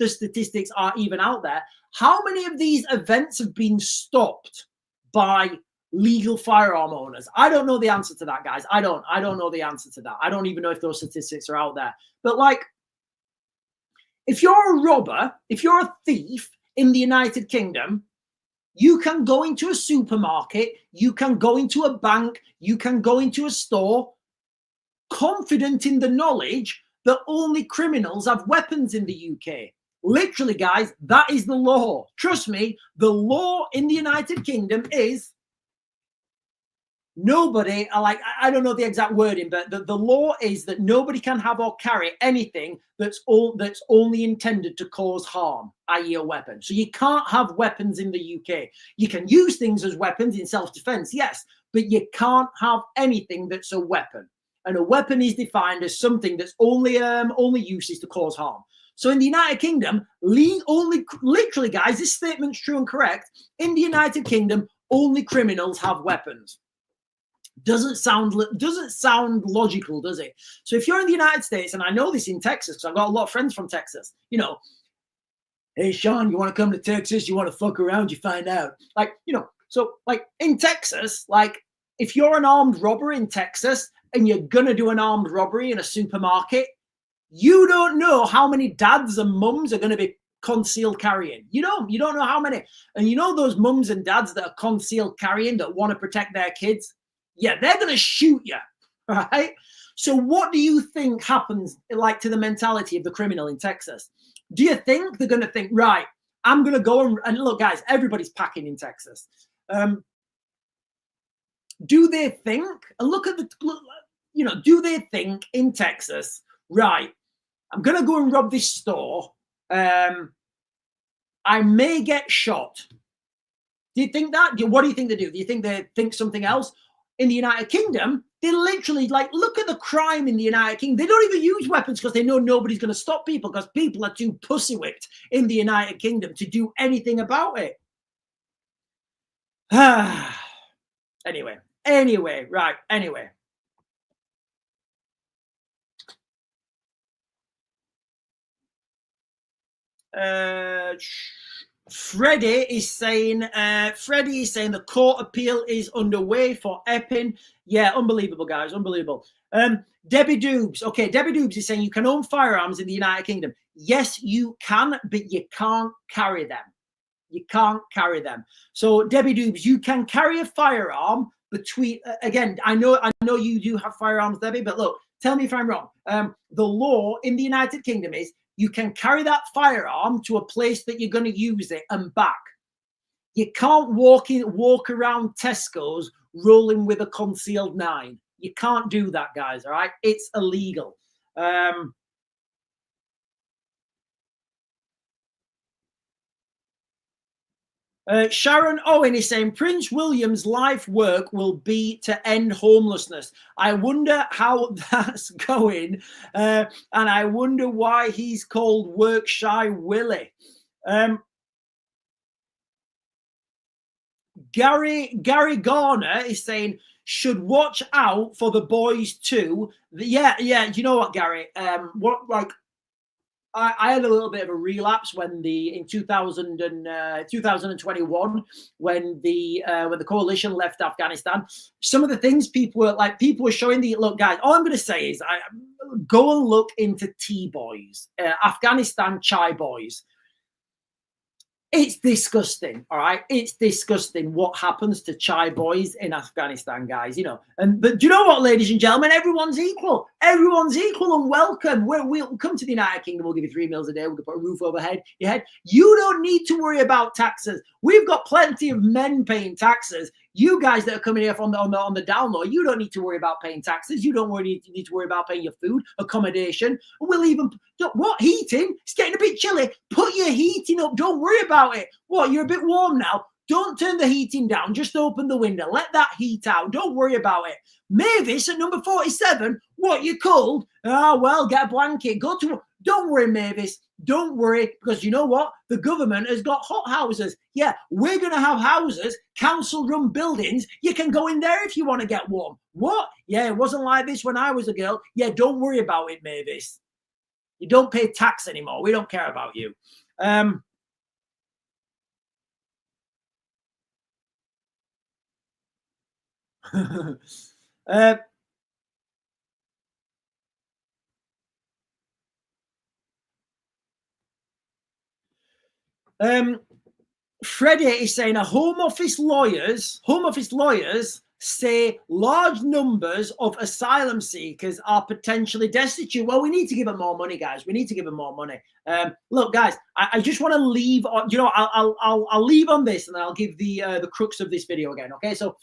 statistics are even out there. How many of these events have been stopped by legal firearm owners? I don't know the answer to that, guys. I don't know the answer to that. I don't even know if those statistics are out there. But like, if you're a robber, if you're a thief in the United Kingdom, you can go into a supermarket, you can go into a bank, you can go into a store, confident in the knowledge that only criminals have weapons in the UK. Literally, guys, that is the law. Trust me, the law in the United Kingdom is nobody, I don't know the exact wording, but the law is that nobody can have or carry anything that's only intended to cause harm, i.e. a weapon. So you can't have weapons in the UK. You can use things as weapons in self-defense, yes, but you can't have anything that's a weapon. And a weapon is defined as something that's only use is to cause harm. So in the United Kingdom, literally, guys, this statement's true and correct. In the United Kingdom, only criminals have weapons. Doesn't sound logical, does it? So if you're in the United States, and I know this in Texas, because I've got a lot of friends from Texas, hey, Sean, you want to come to Texas? You want to fuck around? You find out. So in Texas, if you're an armed robber in Texas and you're going to do an armed robbery in a supermarket, you don't know how many dads and mums are going to be concealed carrying. You don't know how many. And those mums and dads that are concealed carrying that want to protect their kids, yeah, they're going to shoot you, right? So what do you think happens to the mentality of the criminal in Texas? Do you think they're going to think, right, I'm going to go and look, guys, everybody's packing in Texas. Do they think, and do they think in Texas, right, I'm going to go and rob this store. I may get shot. Do you think that? What do you think they do? Do you think they think something else? In the United Kingdom, they literally, like, look at the crime in the United Kingdom. They don't even use weapons because they know nobody's going to stop people, because people are too pussy whipped in the United Kingdom to do anything about it. Anyway, right. Anyway. Freddie is saying the court appeal is underway for Epping. Yeah, unbelievable, guys, unbelievable. Debbie Doobs. Okay, Debbie Doobs is saying you can own firearms in the United Kingdom. Yes, you can, but you can't carry them. You can't carry them. So Debbie Doobs, you can carry a firearm between. Again, I know you do have firearms, Debbie, but look, tell me if I'm wrong. The law in the United Kingdom is you can carry that firearm to a place that you're going to use it and back. You can't walk around Tesco's rolling with a concealed 9. You can't do that, guys. All right, it's illegal. Sharon Owen is saying Prince William's life work will be to end homelessness. I wonder how that's going, and I wonder why he's called Work Shy Willie. Gary Garner is saying should watch out for the boys too. Yeah. You know what, Gary? I had a little bit of a relapse when in 2021 when the coalition left Afghanistan. Some of the things people were showing look, guys. All I'm going to say is go and look into T-boys, Afghanistan chai boys. It's disgusting, all right? It's disgusting what happens to chai boys in Afghanistan, guys, you know. But do you know what, ladies and gentlemen? Everyone's equal. Everyone's equal and welcome. We'll come to the United Kingdom. We'll give you 3 meals a day. We'll put a roof over your head. You don't need to worry about taxes. We've got plenty of men paying taxes. You guys that are coming here on the down low, you don't need to worry about paying taxes. You don't need to worry about paying your food, accommodation. We'll even heating? It's getting a bit chilly. Put your heating up. Don't worry about it. What? You're a bit warm now. Don't turn the heating down. Just open the window. Let that heat out. Don't worry about it. Mavis at number 47. What? You cold? Oh well, get a blanket. Go to. Don't worry, Mavis. Don't worry, because you know what? The government has got hot houses. Yeah, we're going to have houses, council-run buildings. You can go in there if you want to get warm. What? Yeah, it wasn't like this when I was a girl. Yeah, don't worry about it, Mavis. You don't pay tax anymore. We don't care about you. Freddie is saying home office lawyers say large numbers of asylum seekers are potentially destitute. Well, we need to give them more money, guys. We need to give them more money. Look, guys, I just want to leave on, you know, I'll leave on this and then I'll give the crux of this video again. Okay, so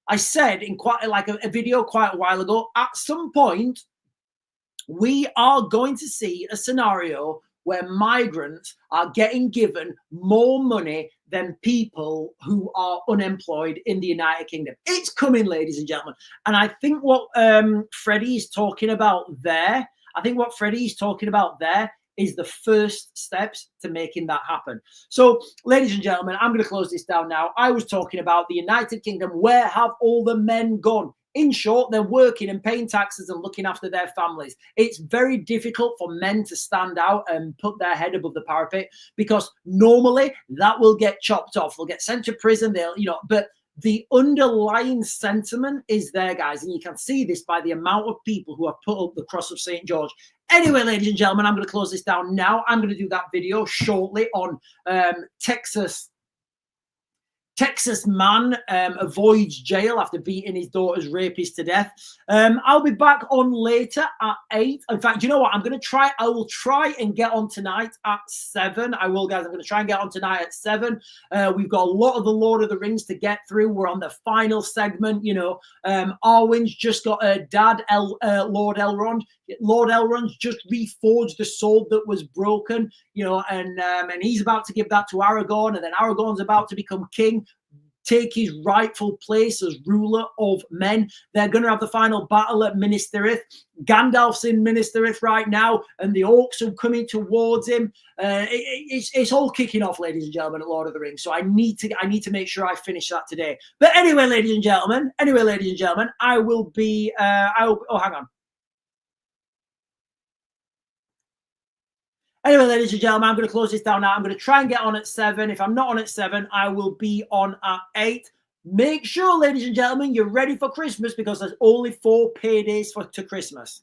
I said in quite like a video quite a while ago, at some point we are going to see a scenario where migrants are getting given more money than people who are unemployed in the United Kingdom. It's coming, ladies and gentlemen. And I think what Freddie is talking about there, is the first steps to making that happen. So, ladies and gentlemen, I'm going to close this down now. I was talking about the United Kingdom. Where have all the men gone? In short, they're working and paying taxes and looking after their families. It's very difficult for men to stand out and put their head above the parapet because normally that will get chopped off. They'll get sent to prison. But the underlying sentiment is there, guys. And you can see this by the amount of people who have put up the cross of St. George. Anyway, ladies and gentlemen, I'm going to close this down now. I'm going to do that video shortly on Texas Texas man avoids jail after beating his daughter's rapist to death. I'll be back on later at 8. In fact, you know what? I will try and get on tonight at 7. I will, guys. I'm going to try and get on tonight at 7. We've got a lot of the Lord of the Rings to get through. We're on the final segment. Arwen's just got her dad, Lord Elrond. Lord Elrond's just reforged the sword that was broken, and he's about to give that to Aragorn, and then Aragorn's about to become king, take his rightful place as ruler of men. They're going to have the final battle at Minas Tirith. Gandalf's in Minas Tirith right now, and the orcs are coming towards him. It's all kicking off, ladies and gentlemen, at Lord of the Rings. So I need to make sure I finish that today. But anyway, ladies and gentlemen, I will be. Hang on. Anyway, ladies and gentlemen, I'm going to close this down now. I'm going to try and get on at 7. If I'm not on at 7, I will be on at 8. Make sure, ladies and gentlemen, you're ready for Christmas, because there's only 4 paydays to Christmas.